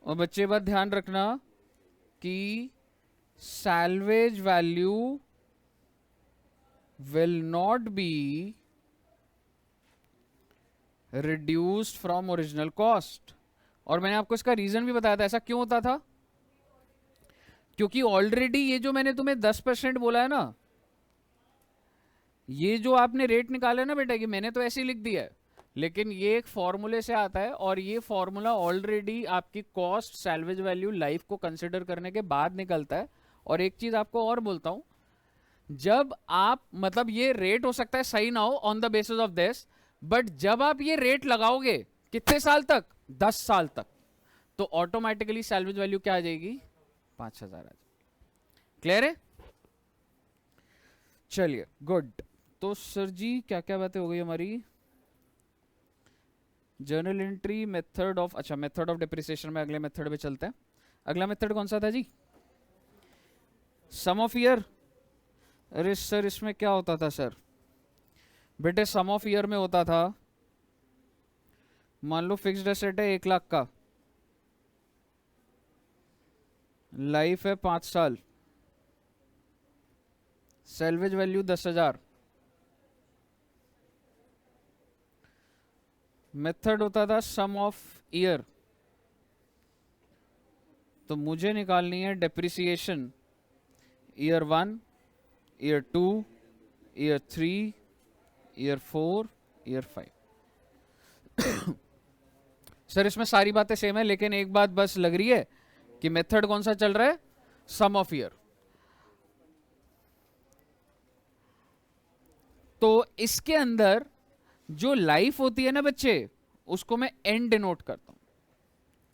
और बच्चे बात ध्यान रखना कि salvage value will not be reduced from original cost. और मैंने आपको इसका रीजन भी बताया था। ऐसा क्यों होता था? क्योंकि ऑलरेडी ये जो मैंने तुम्हें 10% बोला है ना, ये जो आपने रेट निकाला है ना बेटा, कि मैंने तो ऐसे ही लिख दिया है, लेकिन ये एक फॉर्मूले से आता है, और ये फॉर्मूला ऑलरेडी आपकी कॉस्ट सैल्वेज वैल्यू लाइफ को कंसिडर करने के बाद निकलता है। और एक चीज आपको और बोलता हूं, जब आप मतलब ये रेट हो सकता है सही ना हो on the basis of this, but जब आप ये रेट लगाओगे कितने साल तक, 10 साल तक, तो ऑटोमेटिकली सैल्वेज वैल्यू क्या आ जाएगी, 5,000 आ जाएगी। क्लियर है? चलिए गुड। तो सर जी क्या क्या बातें हो गई हमारी, जर्नल एंट्री, मेथड ऑफ, अच्छा मेथड ऑफ डिप्रिसिएशन में अगले मेथड पे चलते हैं। अगला मेथड कौन सा था जी, सम ऑफ ईयर। अरे सर इसमें क्या होता था सर, बेटे सम ऑफ ईयर में होता था, मान लो फिक्स्ड एसेट है 1 लाख का, लाइफ है 5 साल, सैल्वेज वैल्यू 10,000, मेथड होता था सम ऑफ ईयर। तो मुझे निकालनी है depreciation year 1, year 2, year 3, year 4, year 5। Sir इसमें सारी बातें सेम है, लेकिन एक बात बस लग रही है कि मेथड कौन सा चल रहा है, सम ऑफ ईयर। तो इसके अंदर जो लाइफ होती है ना बच्चे, उसको मैं एन डिनोट करता हूं,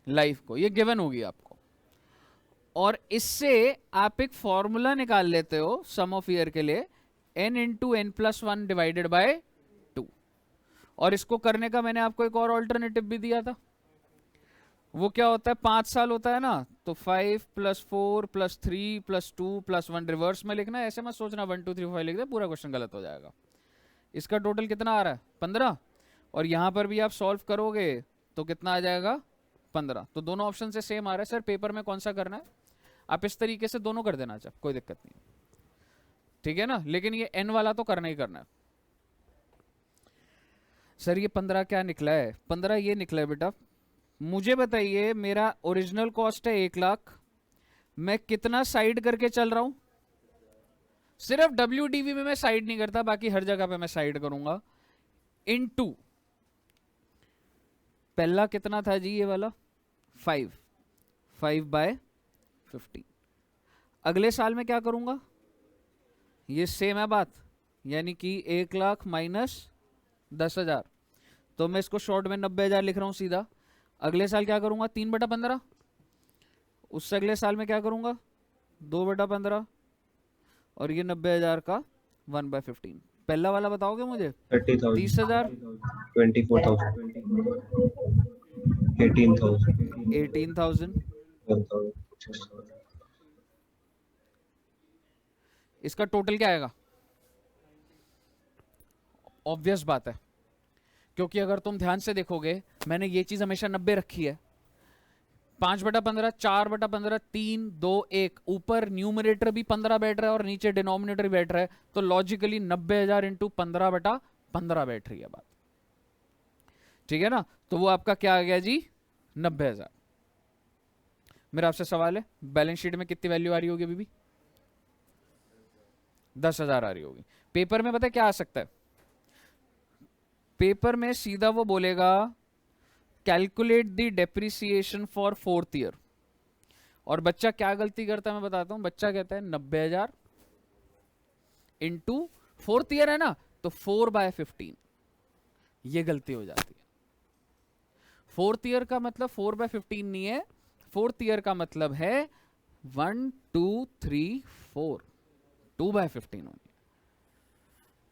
लाइफ को, ये गिवन होगी आपको। और इससे आप एक फॉर्मूला निकाल लेते हो सम ऑफ ईयर के लिए, n into n plus 1 divided by 2। और इसको करने का मैंने आपको एक और ऑल्टरनेटिव भी दिया था, वो क्या होता है, 5 साल होता है ना, तो 5 + 4 + 3 + 2 + 1 रिवर्स में लिखना है, ऐसे मत सोचना 1 2 3 4 लिख दे, पूरा क्वेश्चन गलत हो जाएगा। इसका टोटल कितना आ रहा है, 15, और यहां पर भी आप सॉल्व करोगे तो कितना आ जाएगा, 15। तो दोनों ऑप्शन से सेम आ रहा है। सर पेपर में कौन सा करना है, आप इस तरीके से दोनों कर देना, चाहे कोई दिक्कत नहीं, ठीक है ना, लेकिन ये n वाला तो करना ही करना है। सर ये 15 क्या निकला है, 15 ये निकला है बेटा, मुझे बताइए मेरा ओरिजिनल कॉस्ट है 1 लाख, मैं कितना साइड करके चल रहा हूं, सिर्फ WDV में मैं साइड नहीं करता, बाकी हर जगह पे मैं साइड करूंगा, इनटू पहला कितना था जी ये वाला 5/15। अगले साल में क्या करूंगा, ये सेम है बात, यानी कि 1 लाख माइनस 10,000, तो मैं इसको शॉर्ट में 90,000 लिख रहा हूं सीधा। अगले साल क्या करूंगा, 3/15, उससे अगले साल में क्या करूंगा, 2/15, और ये 90,000 का 1/15। पहला वाला बताओगे मुझे, 30,000, 30,000, 24,000, 18,000, 18,000, 12,000। इसका टोटल क्या आएगा, ऑब्वियस बात है, क्योंकि अगर तुम ध्यान से देखोगे मैंने ये चीज हमेशा 90 रखी है, 5/15, 4/15, 3 2 1, ऊपर न्यूमरेटर भी 15 बैठ रहा है और नीचे डिनोमिनेटर भी बैठ रहा है, तो लॉजिकली 90,000 इंटू 15/15 बैठ रही है बात, ठीक है ना। तो वो आपका क्या आ गया जी, 90,000। मेरा आपसे सवाल है, बैलेंस शीट में कितनी वैल्यू आ रही होगी अभी भी, 10,000 आ रही होगी। पेपर में पता है क्या आ सकता है, पेपर में सीधा वो बोलेगा calculate the depreciation for 4th year, और बच्चा क्या गलती करता है मैं बताता हूं, बच्चा कहता है 90,000 इंटू 4th ईयर है ना, तो 4/15, ये गलती हो जाती है। 4th ईयर का मतलब 4/15 नहीं है, 4th ईयर का मतलब है 1 2 3 4, 2/15 होनी है।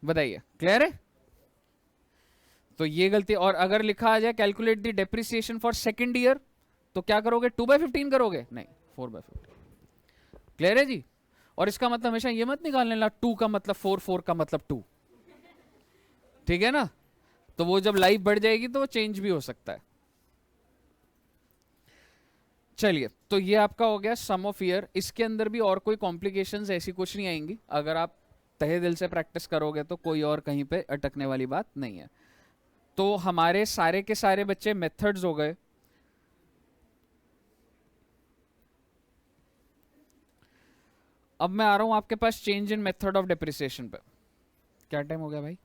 बताइए क्लियर है, तो ये गलती। और अगर लिखा आ जाए calculate the depreciation for 2nd year, तो क्या करोगे, 2/15 करोगे, नहीं 4/15। क्लियर है जी। और इसका मतलब हमेशा ये मत निकालने ला 2 का मतलब 4, 4 का मतलब 2, ठीक है ना, तो वो जब लाइफ बढ़ जाएगी तो वो चेंज भी हो सकता है। चलिए, तो ये आपका हो गया सम ऑफ ईयर। इसके अंदर भी और कोई कॉम्प्लिकेशंस ऐसी कुछ नहीं आएंगी, अगर आप तहे दिल से प्रैक्टिस करोगे तो कोई और कहीं पे अटकने वाली बात नहीं है। तो हमारे सारे के सारे बच्चे मेथड्स हो गए। अब मैं आ रहा हूं आपके पास change in method of depreciation पे। क्या टाइम हो गया भाई,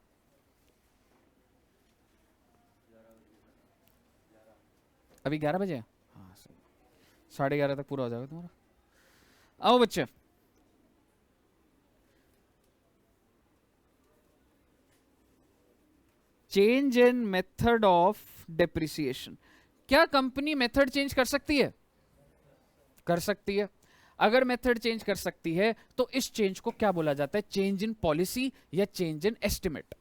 अभी 11 बजे, हाँ 11:30 तक पूरा हो जाएगा तुम्हारा। आओ बच्चे, change in method of depreciation. क्या कंपनी मेथड चेंज कर सकती है? कर सकती है। अगर मेथड चेंज कर सकती है तो इस चेंज को क्या बोला जाता है? चेंज इन पॉलिसी या चेंज इन एस्टिमेट?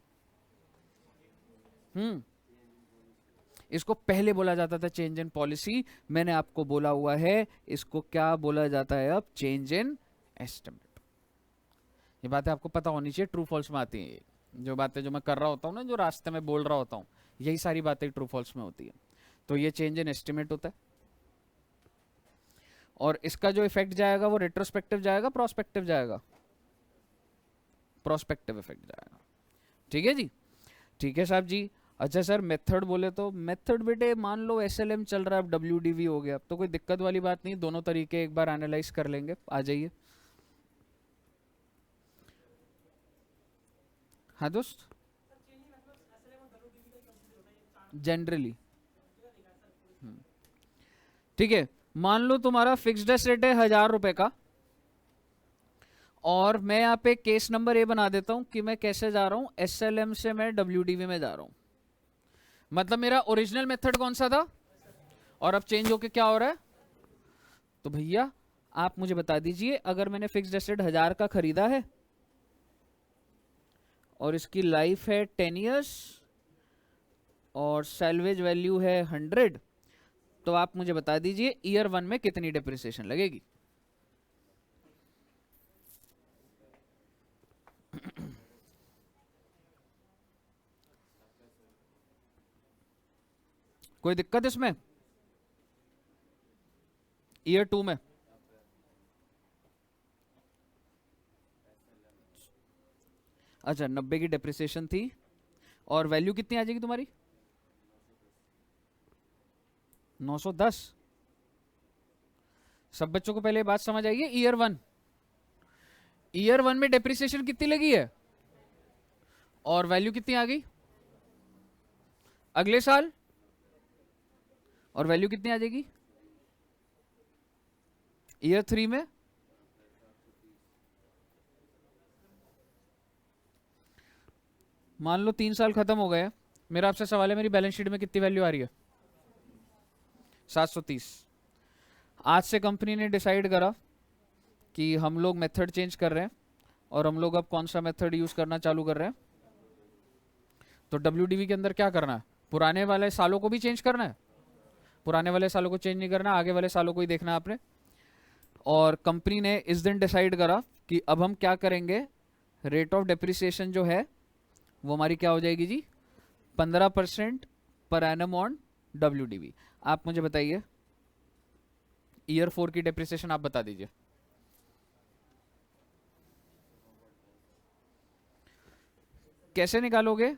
इसको पहले बोला जाता था चेंज इन पॉलिसी, मैंने आपको बोला हुआ है इसको क्या बोला जाता है अब? Change in estimate. ये बातें आपको पता होनी चाहिए, ट्रू फॉल्स में आती है। जो बातें जो मैं कर रहा होता हूँ ना, जो रास्ते में बोल रहा होता हूँ, यही सारी बातें ट्रू फॉल्स में होती है। तो ये चेंज इन एस्टिमेट होता है, और इसका जो इफेक्ट जाएगा वो रेट्रोस्पेक्टिव जाएगा, प्रोस्पेक्टिव जाएगा? प्रोस्पेक्टिव इफेक्ट जाएगा। ठीक है जी, ठीक है साहब जी। अच्छा सर मेथड बोले तो मेथड बेटे मान लो एसएलएम चल रहा है, अब डब्ल्यूडीवी हो गया, अब तो कोई दिक्कत वाली बात नहीं, दोनों तरीके एक बार एनालाइज कर लेंगे। आ जाइए। हाँ दोस्त, जनरली ठीक है। मान लो तुम्हारा फिक्स्ड एसेट है 1000 रुपए का, और मैं यहाँ पे केस नंबर ए बना देता हूं कि मैं कैसे जा रहा हूं, एसएलएम से मैं डब्ल्यूडीवी में जा रहा हूं। मतलब मेरा ओरिजिनल मेथड कौन सा था, और अब चेंज होके क्या हो रहा है? तो भैया आप मुझे बता दीजिए, अगर मैंने फिक्स्ड एसेट 1000 का खरीदा है और इसकी लाइफ है 10 इयर्स और सैल्वेज वैल्यू है 100, तो आप मुझे बता दीजिए ईयर 1 में कितनी डिप्रिसिएशन लगेगी? कोई दिक्कत इसमें? ईयर 2 में अच्छा 90 की डिप्रिसिएशन थी, और वैल्यू कितनी आ जाएगी तुम्हारी? 910। सब बच्चों को पहले बात समझ आइए। ईयर वन में डिप्रिसिएशन कितनी लगी है, और वैल्यू कितनी आ गई अगले साल, और वैल्यू कितनी आ जाएगी ईयर 3 में? मान लो 3 साल खत्म हो गए, मेरा आपसे सवाल है मेरी बैलेंस शीट में कितनी वैल्यू आ रही है? 730। आज से कंपनी ने डिसाइड करा कि हम लोग मेथड चेंज कर रहे हैं, और हम लोग अब कौन सा मेथड यूज करना चालू कर रहे हैं। तो डब्ल्यूडीवी के अंदर क्या करना है? पुराने वाले सालों को भी चेंज करना है? पुराने वाले सालों को चेंज नहीं करना, आगे वाले सालों को ही देखना है आपने। और कंपनी ने इस दिन डिसाइड करा कि अब हम क्या करेंगे, रेट ऑफ डेप्रिसिएशन जो है वो हमारी क्या हो जाएगी जी? 15% पर एनम ऑन डब्ल्यूडीवी। आप मुझे बताइए ईयर 4 की डेप्रिसिएशन आप बता दीजिए। कैसे निकालोगे?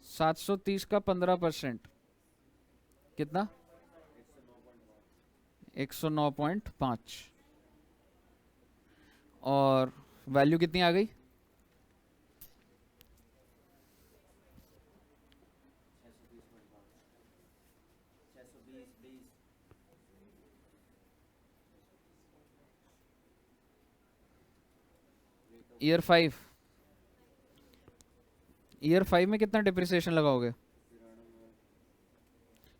730 का 15% कितना? 109.5। और वैल्यू कितनी आ गई? ईयर 5, ईयर 5 में कितना डिप्रिसिएशन लगाओगे?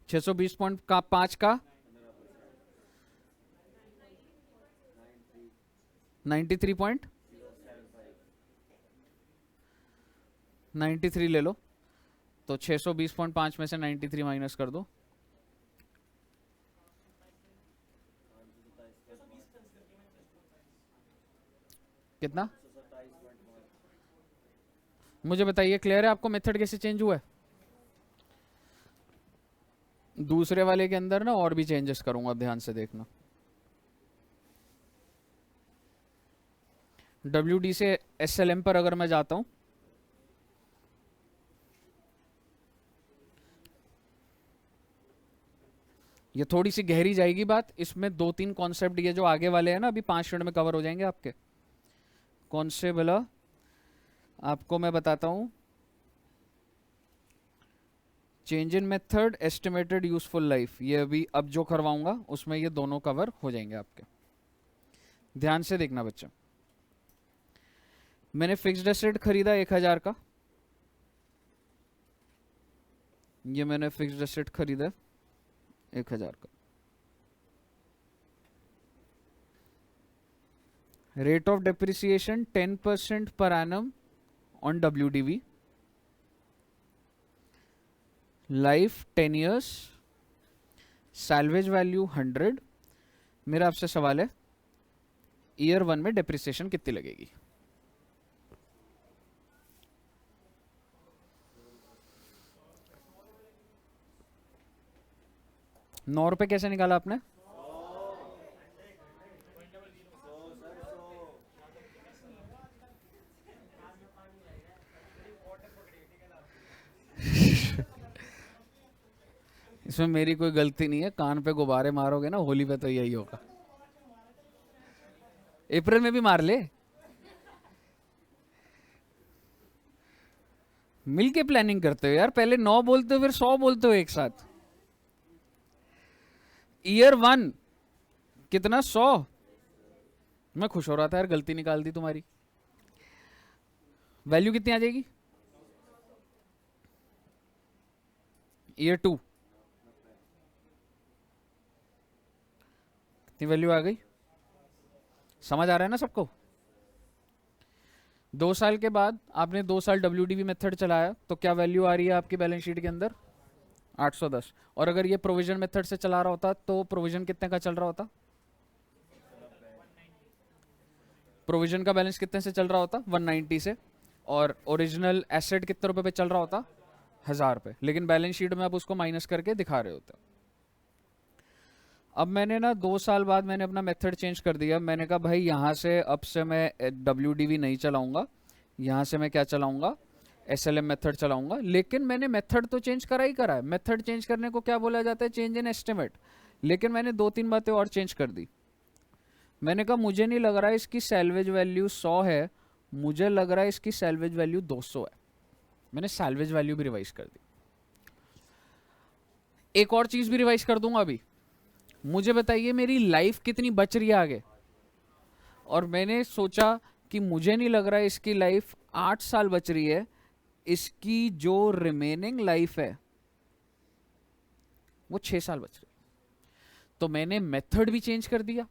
620.5 का 93 ले लो, तो 620.5 में से 93 माइनस कर दो। कितना? मुझे बताइए, क्लियर है आपको मेथड कैसे चेंज हुआ है? दूसरे वाले के अंदर ना और भी चेंजेस करूंगा, अब ध्यान से देखना। डब्ल्यूडी से एसएलएम पर अगर मैं जाता हूं, ये थोड़ी सी गहरी जाएगी बात, इसमें 2-3 कॉन्सेप्ट ये जो आगे वाले हैं ना, अभी 5 मिनट में कवर हो जाएंगे आपके। कौन से बोला आपको मैं बताता हूं? Change in method, estimated useful life, ये अभी अब जो करवाऊंगा उसमें ये दोनों कवर हो जाएंगे आपके। ध्यान से देखना बच्चा। मैंने फिक्स्ड एसेट खरीदा 1000 का, ये मैंने फिक्स्ड एसेट खरीदा 1000 का। Rate of depreciation 10% per annum on WDV, life 10 years, salvage value 100। मेरा आपसे सवाल है, ईयर 1 में डेप्रिसिएशन कितनी लगेगी? ₹9 कैसे निकाला आपने? इसमें मेरी कोई गलती नहीं है, कान पे गुब्बारे मारोगे ना होली पे तो यही होगा। अप्रैल में भी मार ले, मिलके प्लानिंग करते हो यार, पहले 9 बोलते हो फिर 100 बोलते हो एक साथ। ईयर 1 कितना? 100। मैं खुश हो रहा था यार, गलती निकाल दी तुम्हारी। वैल्यू कितनी आ जाएगी? ईयर 2 कितनी वैल्यू आ गई? समझ आ रहा है ना सबको? 2 साल के बाद आपने 2 साल WDV मेथड चलाया तो क्या वैल्यू आ रही है आपकी बैलेंस शीट के अंदर? 810। और अगर ये प्रोविजन मेथड से चला रहा होता तो प्रोविजन कितने का चल रहा होता? प्रोविजन का बैलेंस कितने से चल रहा होता? 190 से। और ओरिजिनल एसेट कितने रुपए पे चल रहा होता? 1000 पे। लेकिन बैलेंस शीट में आप उसको माइनस करके दिखा रहे होते। अब मैंने ना 2 साल बाद मैंने अपना मेथड चेंज कर दिया। मैंने कहा भाई यहाँ से अब से मैं WDV नहीं चलाऊंगा, यहाँ से मैं क्या चलाऊंगा? SLM मेथड चलाऊंगा। लेकिन मैंने मेथड तो चेंज करा ही करा है। मेथड चेंज करने को क्या बोला जाता है? Change in estimate. लेकिन मैंने 2-3 बातें और चेंज कर दी। मैंने कहा मुझे नहीं लग रहा है इसकी सैल्वेज वैल्यू 100 है, मुझे लग रहा है इसकी सैल्वेज वैल्यू 200 है। मैंने सैल्वेज वैल्यू भी रिवाइज कर दी। एक और चीज भी रिवाइज कर दूंगा अभी। मुझे बताइए मेरी लाइफ कितनी बच रही है आगे? और मैंने सोचा कि मुझे नहीं लग रहा है इसकी लाइफ 8 साल बच रही है, इसकी जो रिमेनिंग लाइफ है वो 6 साल बच रही है। तो मैंने मेथड भी चेंज कर दिया,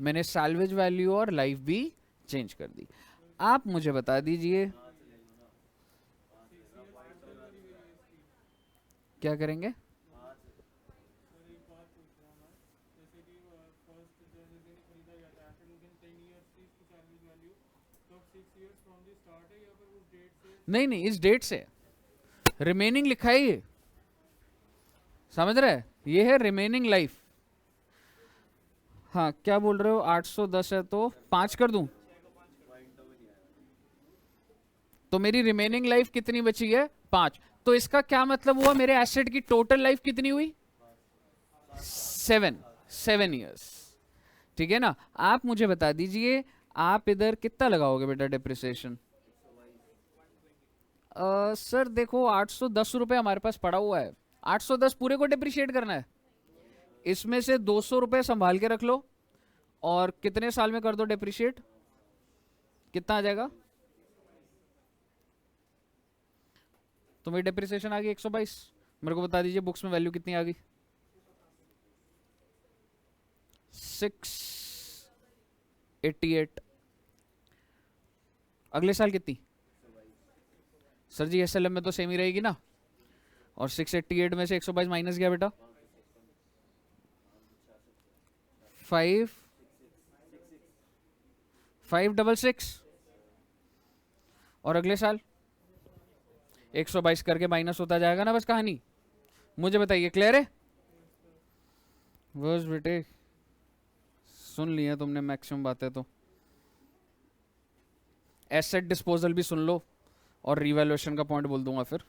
मैंने सैल्वेज वैल्यू और लाइफ भी चेंज कर दी। आप मुझे बता दीजिए क्या करेंगे? नहीं नहीं, इस डेट से रिमेनिंग लिखा है ये, समझ रहे? ये है रिमेनिंग लाइफ। हाँ क्या बोल रहे हो? 810 है तो 5 कर दूं? तो मेरी रिमेनिंग लाइफ कितनी बची है? 5। तो इसका क्या मतलब हुआ? मेरे एसेट की टोटल लाइफ कितनी हुई? 7 years। ठीक है ना? आप मुझे बता दीजिए आप इधर कितना लगाओगे बेटा डेप्रिसिएशन? सर देखो 810 रुपए हमारे पास पड़ा हुआ है, 810 पूरे को डिप्रिशिएट करना है। इसमें से 200 रुपए संभाल के रख लो और कितने साल में कर दो डिप्रिशिएट? कितना आ जाएगा? तो मेरी डिप्रिसिएशन आ गई 122। मेरे को बता दीजिए बुक्स में वैल्यू कितनी आ गई? 688। अगले साल कितनी? सर जी SLM में तो सेम ही रहेगी ना। और 688 में से 122 माइनस गया बेटा 566। और अगले साल 122 करके माइनस होता जाएगा ना, बस कहानी। मुझे बताइए क्लियर है? बस बेटे सुन लिया तुमने मैक्सिमम बातें। तो एसेट डिस्पोजल भी सुन लो और रिवैल्यूएशन का पॉइंट बोल दूंगा फिर।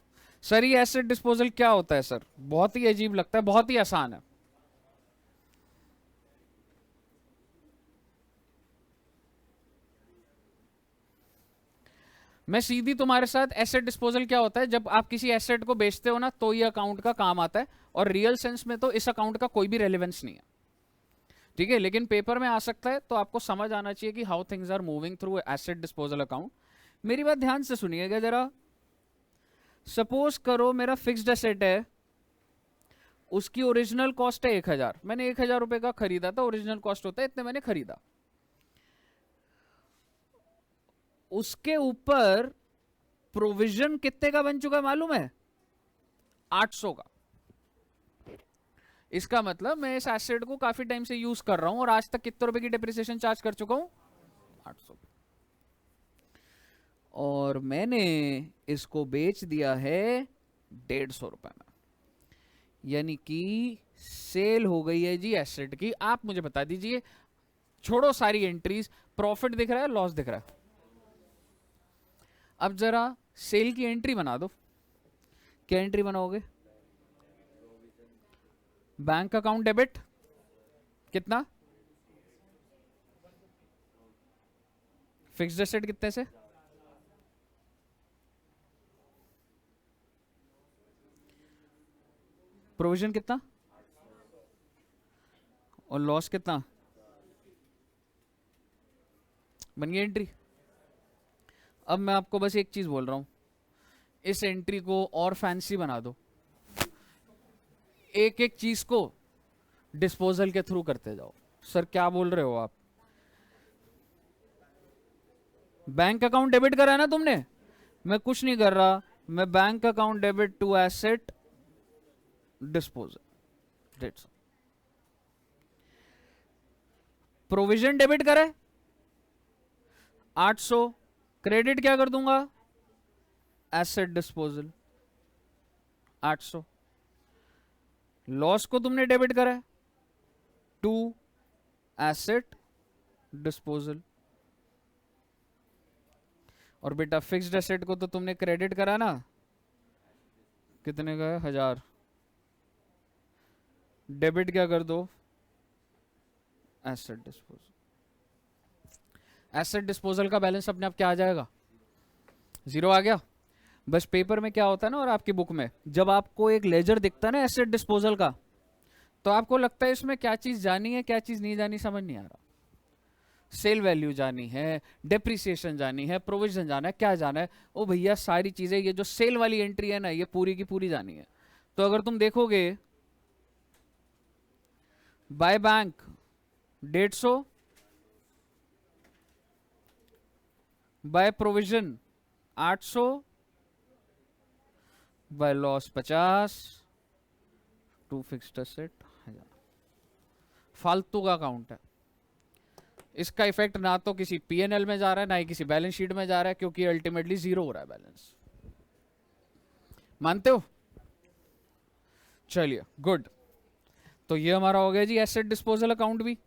सर ये एसेट डिस्पोजल क्या होता है? सर बहुत ही अजीब लगता है, बहुत ही आसान है। मैं सीधी तुम्हारे साथ, एसेट डिस्पोजल क्या होता है? जब आप किसी एसेट को बेचते हो ना तो ये अकाउंट का काम आता है, और रियल सेंस में तो इस अकाउंट का कोई भी रेलेवेंस नहीं है। ठीक है, लेकिन पेपर में आ सकता है, तो आपको समझ आना चाहिए कि how things are moving through asset disposal account. मेरी बात ध्यान से सुनिएगा जरा। सपोज करो मेरा फिक्स्ड एसेट है, उसकी ओरिजिनल कॉस्ट है 1000, मैंने 1000 रुपए का खरीदा था, ओरिजिनल कॉस्ट होता है इतने, मैंने खरीदा। उसके ऊपर प्रोविजन कितने का बन चुका है मालूम है? 800 का। इसका मतलब मैं इस एसेट को काफी टाइम से यूज कर रहा हूं और आज तक कितने रुपए की डेप्रिसिएशन चार्ज कर चुका हूं? 800। और मैंने इसको बेच दिया है 150 रुपए में, यानी कि सेल हो गई है जी एसेट की। आप मुझे बता दीजिए, छोड़ो सारी एंट्रीज, प्रॉफिट दिख रहा है, लॉस दिख रहा है? अब जरा सेल की एंट्री बना दो। क्या एंट्री बनाओगे? बैंक अकाउंट डेबिट कितना? फिक्स्ड एसेट कितने से? प्रोविजन कितना? और लॉस कितना? बन गई एंट्री। अब मैं आपको बस एक चीज बोल रहा हूं, इस एंट्री को और फैंसी बना दो, एक एक चीज को डिस्पोजल के थ्रू करते जाओ। सर क्या बोल रहे हो आप? बैंक अकाउंट डेबिट करा है ना तुमने? मैं कुछ नहीं कर रहा, मैं bank account debit to asset disposal, dates. Provision debit करा है 800, क्रेडिट क्या कर दूंगा? Asset disposal 800। लॉस को तुमने डेबिट करा है टू एसेट डिस्पोजल। और बेटा फिक्स्ड एसेट को तो तुमने क्रेडिट करा ना, कितने का है? 1000। डेबिट क्या कर दो? Asset disposal. एसेट डिस्पोजल का बैलेंस अपने आप क्या आ जाएगा? 0 आ गया। बस पेपर में क्या होता है ना, और आपकी बुक में जब आपको एक लेजर दिखता है ना एसेट डिस्पोजल का, तो आपको लगता है इसमें क्या चीज जानी है क्या चीज नहीं जानी, समझ नहीं आ रहा। सेल वैल्यू जानी है, डेप्रिसिएशन जानी है, प्रोविजन जाना है, क्या जाना है? ओ भैया सारी चीजें, ये जो सेल वाली एंट्री है ना, ये पूरी की पूरी जानी है। तो अगर तुम देखोगे by bank 150, by provision 800, by loss 50, to fixed asset 1000। फालतू का अकाउंट है। इसका इफेक्ट ना तो किसी पीएनएल में जा रहा है, ना ही किसी बैलेंस शीट में जा रहा है, क्योंकि अल्टीमेटली 0 हो रहा है बैलेंस। मानते हो? चलिए गुड। तो ये हमारा हो गया जी एसेट डिस्पोजल अकाउंट भी।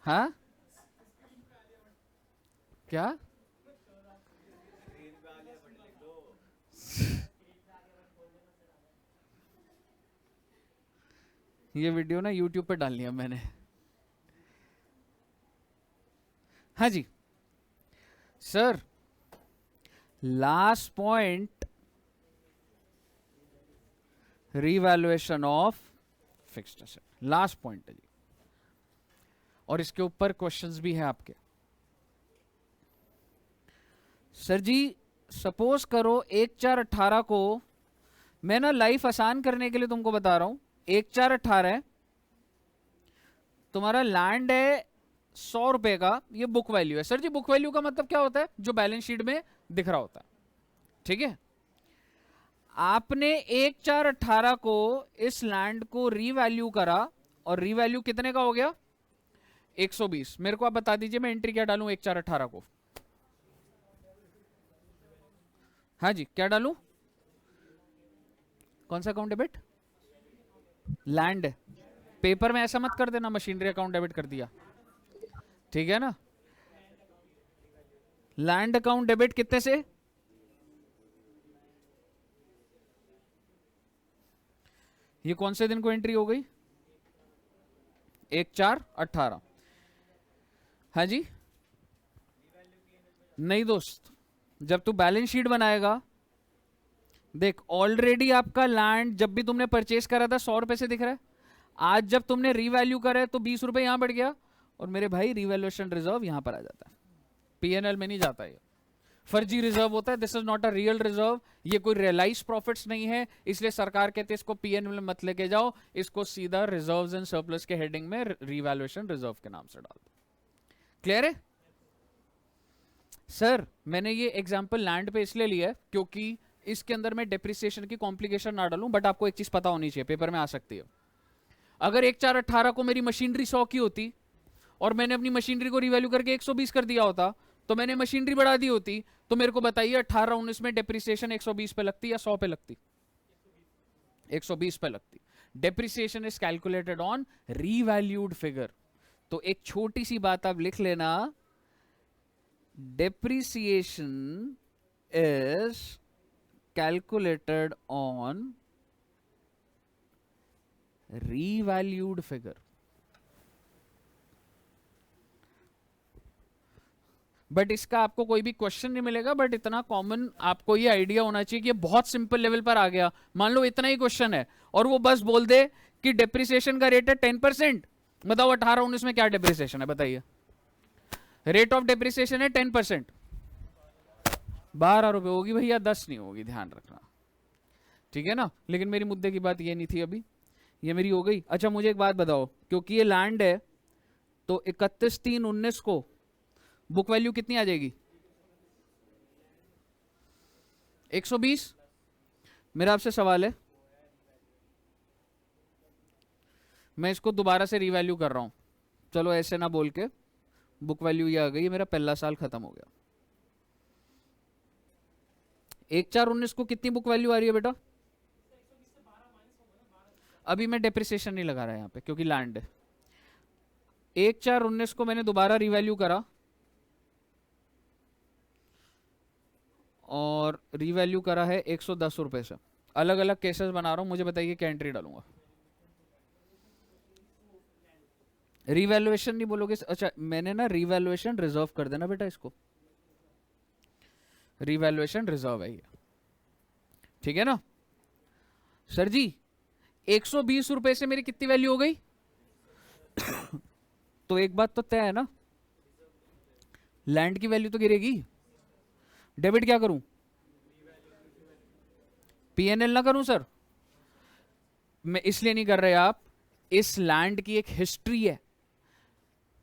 हाँ क्या? ये वीडियो ना यूट्यूब पे डालनी है मैंने। हाँ जी sir, last point revaluation of fixed asset, last point है जी। और इसके ऊपर क्वेश्चंस भी हैं आपके। सर जी सपोज करो 1/4/18 को, मैं ना लाइफ आसान करने के लिए तुमको बता रहा हूं, 1/4/18 है, तुम्हारा लैंड है 100 रुपए का, ये बुक वैल्यू है। सर जी बुक वैल्यू का मतलब क्या होता है? जो बैलेंस शीट में दिख रहा होता है, ठीक है। आपने 1/4/18 को इस लैंड को रीवैल्यू करा, और रीवैल्यू कितने का हो गया? 120। मेरे को आप बता दीजिए मैं एंट्री क्या डालूं 1/4/18 को? हाँ जी क्या डालूं? कौन सा अकाउंट डेबिट? लैंड है। पेपर में ऐसा मत कर देना मशीनरी अकाउंट डेबिट कर दिया, ठीक है ना। लैंड अकाउंट डेबिट कितने से? ये कौन से दिन को एंट्री हो गई? 1/4/18। हाँ जी नहीं दोस्त, जब तू बैलेंस शीट बनाएगा, देख ऑलरेडी आपका लैंड जब भी तुमने परचेस करा था 100 रुपए से दिख रहा है, आज जब तुमने रीवैल्यू करा है तो 20 रुपए यहां बढ़ गया, और मेरे भाई रिवैल्यूएशन रिजर्व यहां पर आ जाता है, पीएनएल में नहीं जाता ये, फर्जी रिजर्व होता है, this is not a real reserve, ये कोई रियलाइज प्रॉफिट्स नहीं है, इसलिए सरकार कहती है इसको पीएनएल में मत लेके जाओ, इसको सीधा रिजर्व्स एंड सरप्लस के हेडिंग में रिवैल्यूएशन रिजर्व के नाम से डाल दो। क्लियर है सर? मैंने ये एग्जांपल लैंड पे इसलिए लिया है क्योंकि इसके अंदर मैं डेप्रिसिएशन की कॉम्प्लिकेशन ना डालूं, बट आपको एक चीज पता होनी चाहिए, पेपर में आ सकती है। अगर 1/4/18 को मेरी मशीनरी 100 की होती और मैंने अपनी मशीनरी को रिवैल्यू करके 120 कर दिया होता, तो मैंने मशीनरी बढ़ा दी होती, तो मेरे को बताइए 18-19 में डेप्रिसिएशन 120 पे लगती या 100 पे लगती? 120 पे लगती। Depreciation is calculated on revalued figure. तो एक छोटी सी बात आप लिख लेना, depreciation is calculated on revalued figure. But इसका आपको कोई भी क्वेश्चन नहीं मिलेगा, बट इतना कॉमन आपको ये आइडिया होना चाहिए कि ये बहुत सिंपल लेवल पर आ गया। मान लो इतना ही क्वेश्चन है और वो बस बोल दे कि डेप्रिसिएशन का रेट है 10%, बताओ 18-19 में क्या डेप्रिसिएशन है, बताइए। रेट ऑफ डेप्रिसिएशन है 10%, 12 रुपए होगी भैया, 10 नहीं होगी, ध्यान रखना, ठीक है ना। लेकिन मेरी मुद्दे की बात ये नहीं थी अभी, ये मेरी हो गई। अच्छा मुझे एक बात बताओ, क्योंकि ये लैंड है तो 31/3/19 को बुक वैल्यू कितनी आ जाएगी? 120। मेरा आपसे सवाल है, मैं इसको दोबारा से रीवैल्यू कर रहा हूं, चलो ऐसे ना बोल के, बुक वैल्यू ये आ गई, मेरा पहला साल खत्म हो गया। 1/4/19 को कितनी बुक वैल्यू आ रही है बेटा? अभी मैं डेप्रिसिएशन नहीं लगा रहा यहां पे क्योंकि लैंड है। 1/4/19 को मैंने दोबारा रीवैल्यू करा और रीवैल्यू करा है 110 रुपए से। अलग अलग केसेस बना रहा हूं, मुझे बताइए क्या एंट्री डालूंगा? रीवैल्यूएशन नहीं बोलोगे? अच्छा मैंने ना रीवैल्यूएशन रिजर्व कर देना बेटा, इसको रीवैल्यूएशन रिजर्व है ये, ठीक है ना सर जी। 120 रुपए से मेरी कितनी वैल्यू हो गई? तो एक बात तो तय है ना, लैंड की वैल्यू तो गिरेगी। डेबिट क्या करूं? पीएनएल ना करूं सर? मैं इसलिए नहीं कर रहे आप, इस लैंड की एक हिस्ट्री है,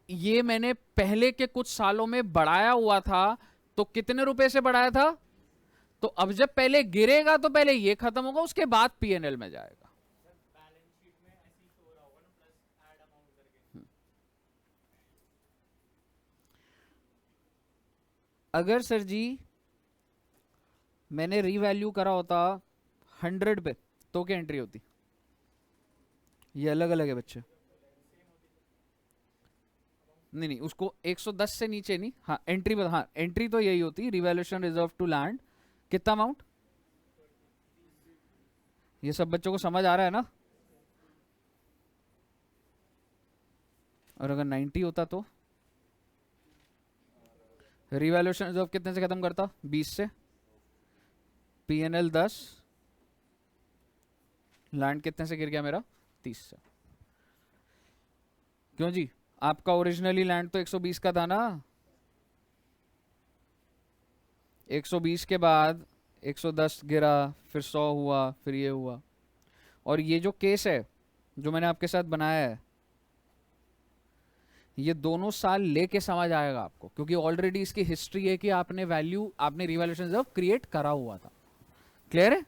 ये मैंने पहले के कुछ सालों में बढ़ाया हुआ था, तो कितने रुपए से बढ़ाया था? तो अब जब पहले गिरेगा तो पहले ये खत्म होगा, उसके बाद पीएनएल में जाएगा। अगर सर जी मैंने रीवैल्यू करा होता 100 पे तो क्या एंट्री होती? ये अलग अलग है बच्चे, नहीं नहीं उसको 110 से नीचे नहीं, हाँ एंट्री, हाँ एंट्री तो यही होती, रिवैल्यूएशन रिजर्व टू लैंड, कितना अमाउंट? ये सब बच्चों को समझ आ रहा है ना? और अगर 90 होता तो रिवैल्यूएशन रिजर्व कितने से खत्म करता? 20 से। पीएनएल 10, लैंड कितने से गिर गया मेरा? 30 से। क्यों जी, आपका ओरिजिनली लैंड तो 120 का था ना, 120 के बाद 110 गिरा, फिर 100 हुआ, फिर ये हुआ। और ये जो केस है जो मैंने आपके साथ बनाया है, ये दोनों साल लेके समझ आएगा आपको, क्योंकि ऑलरेडी इसकी हिस्ट्री है कि आपने वैल्यू, आपने रिवैल्यूएशन रिजर्व क्रिएट करा हुआ था। क्लियर है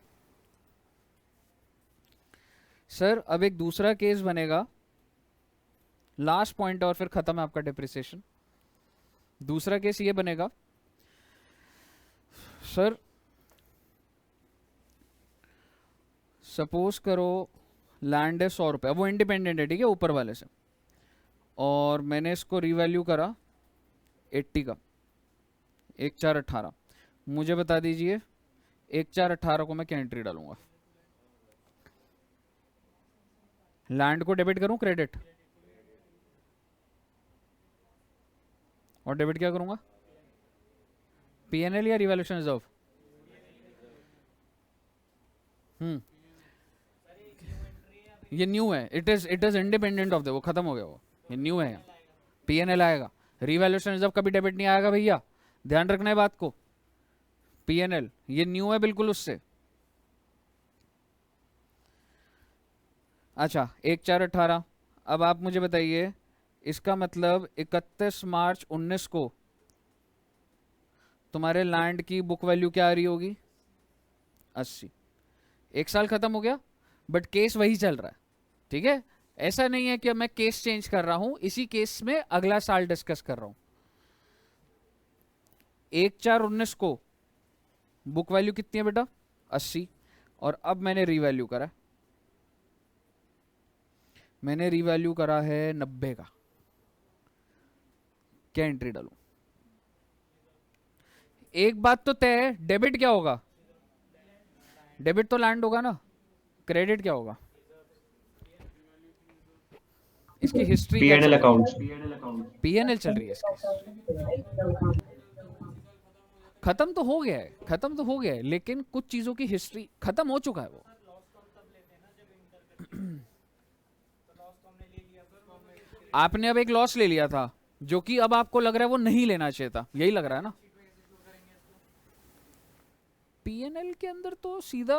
सर? अब एक दूसरा केस बनेगा, लास्ट पॉइंट और फिर खत्म है आपका डेप्रिसिएशन। दूसरा केस ये बनेगा, सर सपोज करो लैंड है 100 रुपये, वो इंडिपेंडेंट है ठीक है ऊपर वाले से, और मैंने इसको रीवैल्यू करा 80 का, 1/4/18। मुझे बता दीजिए 1/4/18 को मैं क्या एंट्री डालूंगा? लैंड को डेबिट करूं क्रेडिट? और डेबिट क्या करूंगा? पीएनएल या रिवैल्यूएशन रिजर्व? ये न्यू है, it is independent of the, वो खत्म हो गया, वो ये न्यू है। पीएनएल आएगा, रिवैल्यूएशन रिजर्व कभी डेबिट नहीं आएगा भैया, ध्यान रखना है बात को। पीएनएल ये न्यू है बिल्कुल उससे। अच्छा 1/4/18, अब आप मुझे बताइए इसका मतलब 31 मार्च 19 को तुम्हारे लैंड की बुक वैल्यू क्या आ रही होगी? 80। एक साल खत्म हो गया, बट केस वही चल रहा है, ठीक है? ऐसा नहीं है कि मैं केस चेंज कर रहा हूं, इसी केस में अगला साल डिस्कस कर रहा हूं। 1/4/19 को बुक वैल्यू कितनी है बेटा? 80। और अब मैंने रीवैल्यू करा, मैंने रीवैल्यू करा है 90 का। क्या एंट्री डालूं? एक बात तो तय है, डेबिट क्या होगा? डेबिट तो लैंड होगा ना, क्रेडिट क्या होगा? इसकी हिस्ट्री क्या P&L चल रही accounts. है? पीएनएल चल रही है इसकी। खत्म तो हो गया है, खत्म तो हो गया है, लेकिन कुछ चीजों की हिस्ट्री खत्म हो चुका है वो। आपने अब एक लॉस ले लिया था, जो कि अब आपको लग रहा है वो नहीं लेना चाहिए था, यही लग रहा है ना? पीएनएल के अंदर तो सीधा,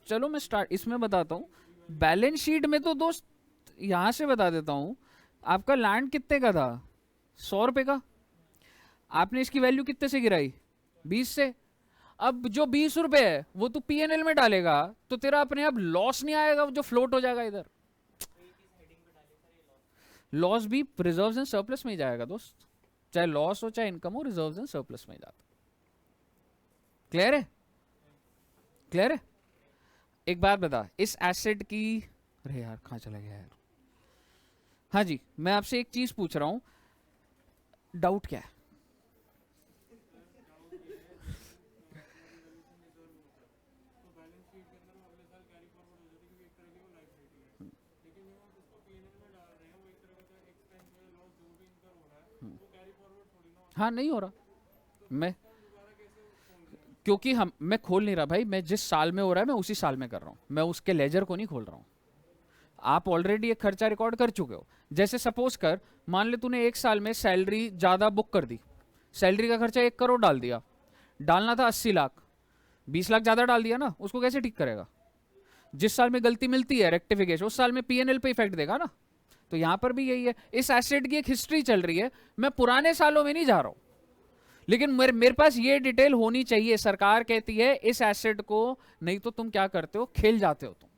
चलो मैं स्टार्ट इसमें बताता हूँ। बैलेंस शीट में तो दोस्त यहां से बता देता हूँ, आपका लैंड कितने का था? 100 रुपए का। आपने इसकी वैल्यू कितने से गिराई? 20 से। अब जो 20 रुपए है वो तू पीएनएल में डालेगा तो तेरा अपने आप लॉस नहीं आएगा, जो फ्लोट हो जाएगा इधर। लॉस भी रिजर्व्स एंड सरप्लस में ही जाएगा दोस्त, चाहे लॉस हो चाहे इनकम हो, रिजर्व्स एंड सरप्लस में ही जाता। क्लियर है? क्लियर है? एक बात बता, इस एसेट की, अरे यार कहाँ चला गया यार। हाँ जी, मैं आपसे एक चीज पूछ रहा हूं, डाउट क्या है? हाँ नहीं हो रहा, मैं क्योंकि मैं खोल नहीं रहा भाई, मैं जिस साल में हो रहा है मैं उसी साल में कर रहा हूँ, मैं उसके लेजर को नहीं खोल रहा हूँ। आप ऑलरेडी एक खर्चा रिकॉर्ड कर चुके हो। जैसे सपोज कर, मान ले तूने एक साल में सैलरी ज्यादा बुक कर दी, सैलरी का खर्चा 1 करोड़ डाल दिया, डालना था 80 लाख, 20 लाख ज्यादा डाल दिया ना, उसको कैसे ठीक करेगा? जिस साल में गलती मिलती है रेक्टिफिकेशन, उस साल में पीएनएल पे इफेक्ट देगा ना। तो यहां पर भी यही है, इस एसेट की एक हिस्ट्री चल रही है, मैं पुराने सालों में नहीं जा रहा हूं, लेकिन मेरे पास ये डिटेल होनी चाहिए। सरकार कहती है इस एसेट को, नहीं तो तुम क्या करते हो, खेल जाते हो तुम।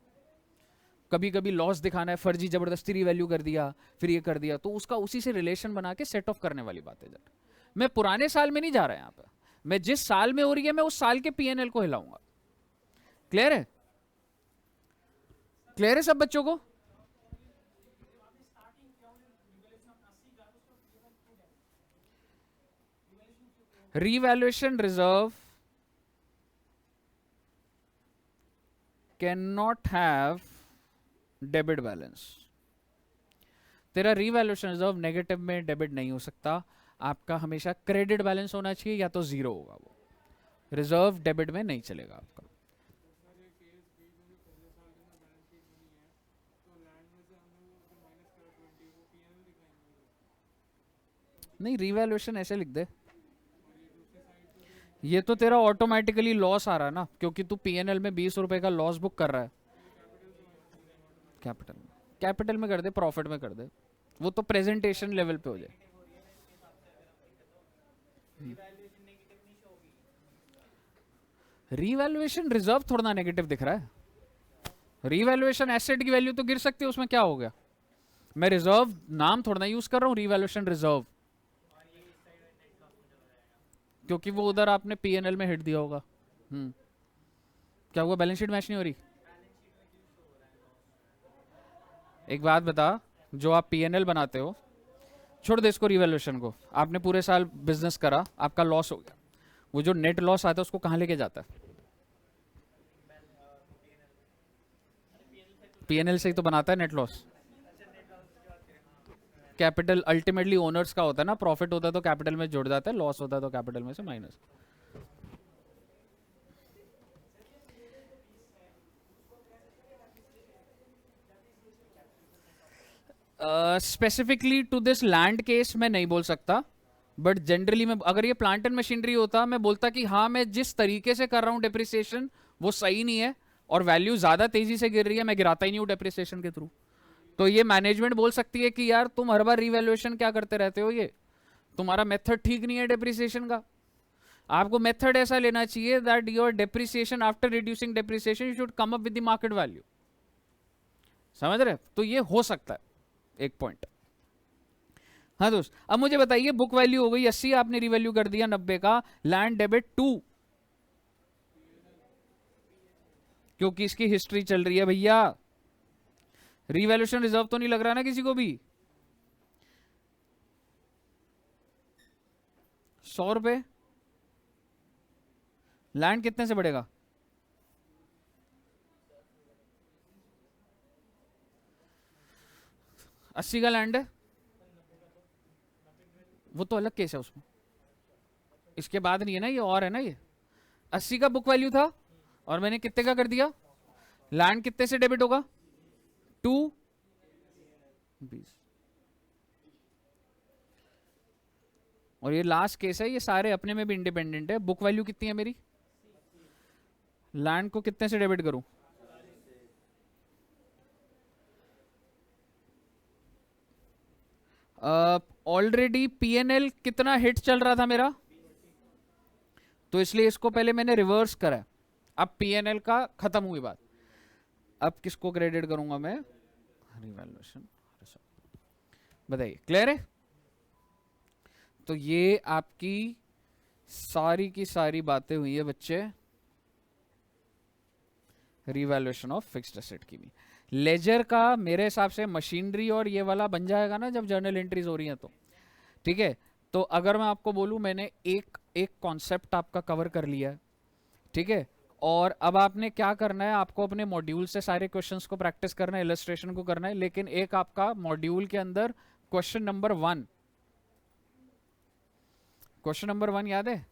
कभी कभी लॉस दिखाना है, फर्जी जबरदस्ती रिवैल्यू कर दिया, फिर ये कर दिया, तो उसका उसी से रिलेशन बना के सेट ऑफ करने वाली बात है। मैं पुराने साल में नहीं जा रहा यहां पर, मैं जिस साल में हो रही है मैं उस साल के पीएनएल को हिलाऊंगा। क्लियर है? क्लियर है सब बच्चों को? revaluation reserve cannot have debit balance। तेरा revaluation reserve नेगेटिव में डेबिट नहीं हो सकता, आपका हमेशा क्रेडिट बैलेंस होना चाहिए, या तो जीरो होगा वो, रिजर्व डेबिट में नहीं चलेगा आपका। नहीं, रिवैल्यूएशन ऐसे लिख दे, ये तो तेरा ऑटोमेटिकली लॉस आ रहा है ना, क्योंकि तू पीएनएल में 20 रुपए का लॉस बुक कर रहा है। कैपिटल में कर दे, प्रॉफिट में कर दे, वो तो प्रेजेंटेशन लेवल पे हो जाए। रीवैल्यूएशन रिजर्व थोड़ा ना नेगेटिव दिख रहा है, रीवैल्यूएशन एसेट की वैल्यू तो गिर सकती है, उसमें क्या हो गया? मैं रिजर्व नाम थोड़ा ना यूज कर रहा हूँ, रीवैल्यूएशन रिजर्व, क्योंकि वो उधर आपने पीएनएल में हिट दिया होगा। क्या हुआ, बैलेंस शीट मैच नहीं हो रही? एक बात बता, जो आप पीएनएल बनाते हो, छोड़ दे इसको, रिवैल्यूएशन को, आपने पूरे साल बिजनेस करा, आपका लॉस हो गया, वो जो नेट लॉस आता है उसको कहां लेके जाता है? पीएनएल से ही तो बनाता है net loss. Capital ultimately owners का होता है ना, प्रॉफिट होता है तो कैपिटल में जुड़ जाता है, लॉस होता है तो कैपिटल में से minus. Specifically to this land case मैं नहीं बोल सकता, बट जनरली मैं, अगर ये प्लांट एंड मशीनरी होता, मैं बोलता कि हाँ मैं जिस तरीके से कर रहा हूँ डेप्रिसिएशन वो सही नहीं है और वैल्यू ज्यादा तेजी से गिर रही है, मैं गिराता ही नहीं हूँ डेप्रिसिएशन के थ्रू। तो ये मैनेजमेंट बोल सकती है कि यार तुम हर बार रिवैल्यूएशन क्या करते रहते हो, ये तुम्हारा मेथड ठीक नहीं है डेप्रिसिएशन का। आपको मेथड ऐसा लेना चाहिए that your depreciation after reducing depreciation you should come up with the market value. समझ रहे? तो ये हो सकता है एक पॉइंट। हाँ दोस्त, अब मुझे बताइए बुक वैल्यू हो गई 80, आपने रिवैल्यू कर दिया 90 का, लैंड डेबिट 2, क्योंकि इसकी हिस्ट्री चल रही है भैया। रिवैल्यूएशन रिजर्व तो नहीं लग रहा ना किसी को भी? 100 रुपए, लैंड कितने से बढ़ेगा? अस्सी का लैंड है, वो तो अलग केस है उसमें, इसके बाद नहीं है ना ये, और है ना ये। 80 का बुक वैल्यू था और मैंने कितने का कर दिया, लैंड कितने से डेबिट होगा? 220। और ये लास्ट केस है, ये सारे अपने में भी इंडिपेंडेंट है। बुक वैल्यू कितनी है मेरी, लैंड को कितने से डेबिट करूं? ऑलरेडी पीएनएल कितना हिट चल रहा था मेरा, तो इसलिए इसको पहले मैंने रिवर्स करा। अब पीएनएल का खत्म हुई बात, अब किसको क्रेडिट करूंगा मैं? रिवैल्यूएशन। बताइए, क्लियर है? तो ये आपकी सारी की सारी बातें हुई है बच्चे रिवैल्यूएशन ऑफ फिक्स्ड एसेट की भी। लेजर का मेरे हिसाब से मशीनरी और ये वाला बन जाएगा ना जब जर्नल एंट्रीज हो रही हैं तो, ठीक है। तो अगर मैं आपको बोलूं मैंने एक एक कॉन्सेप्ट आपका कवर कर लिया है, ठीक है, और अब आपने क्या करना है, आपको अपने मॉड्यूल से सारे क्वेश्चंस को प्रैक्टिस करना है, इलस्ट्रेशन को करना है, लेकिन एक आपका मॉड्यूल के अंदर क्वेश्चन नंबर 1 याद है?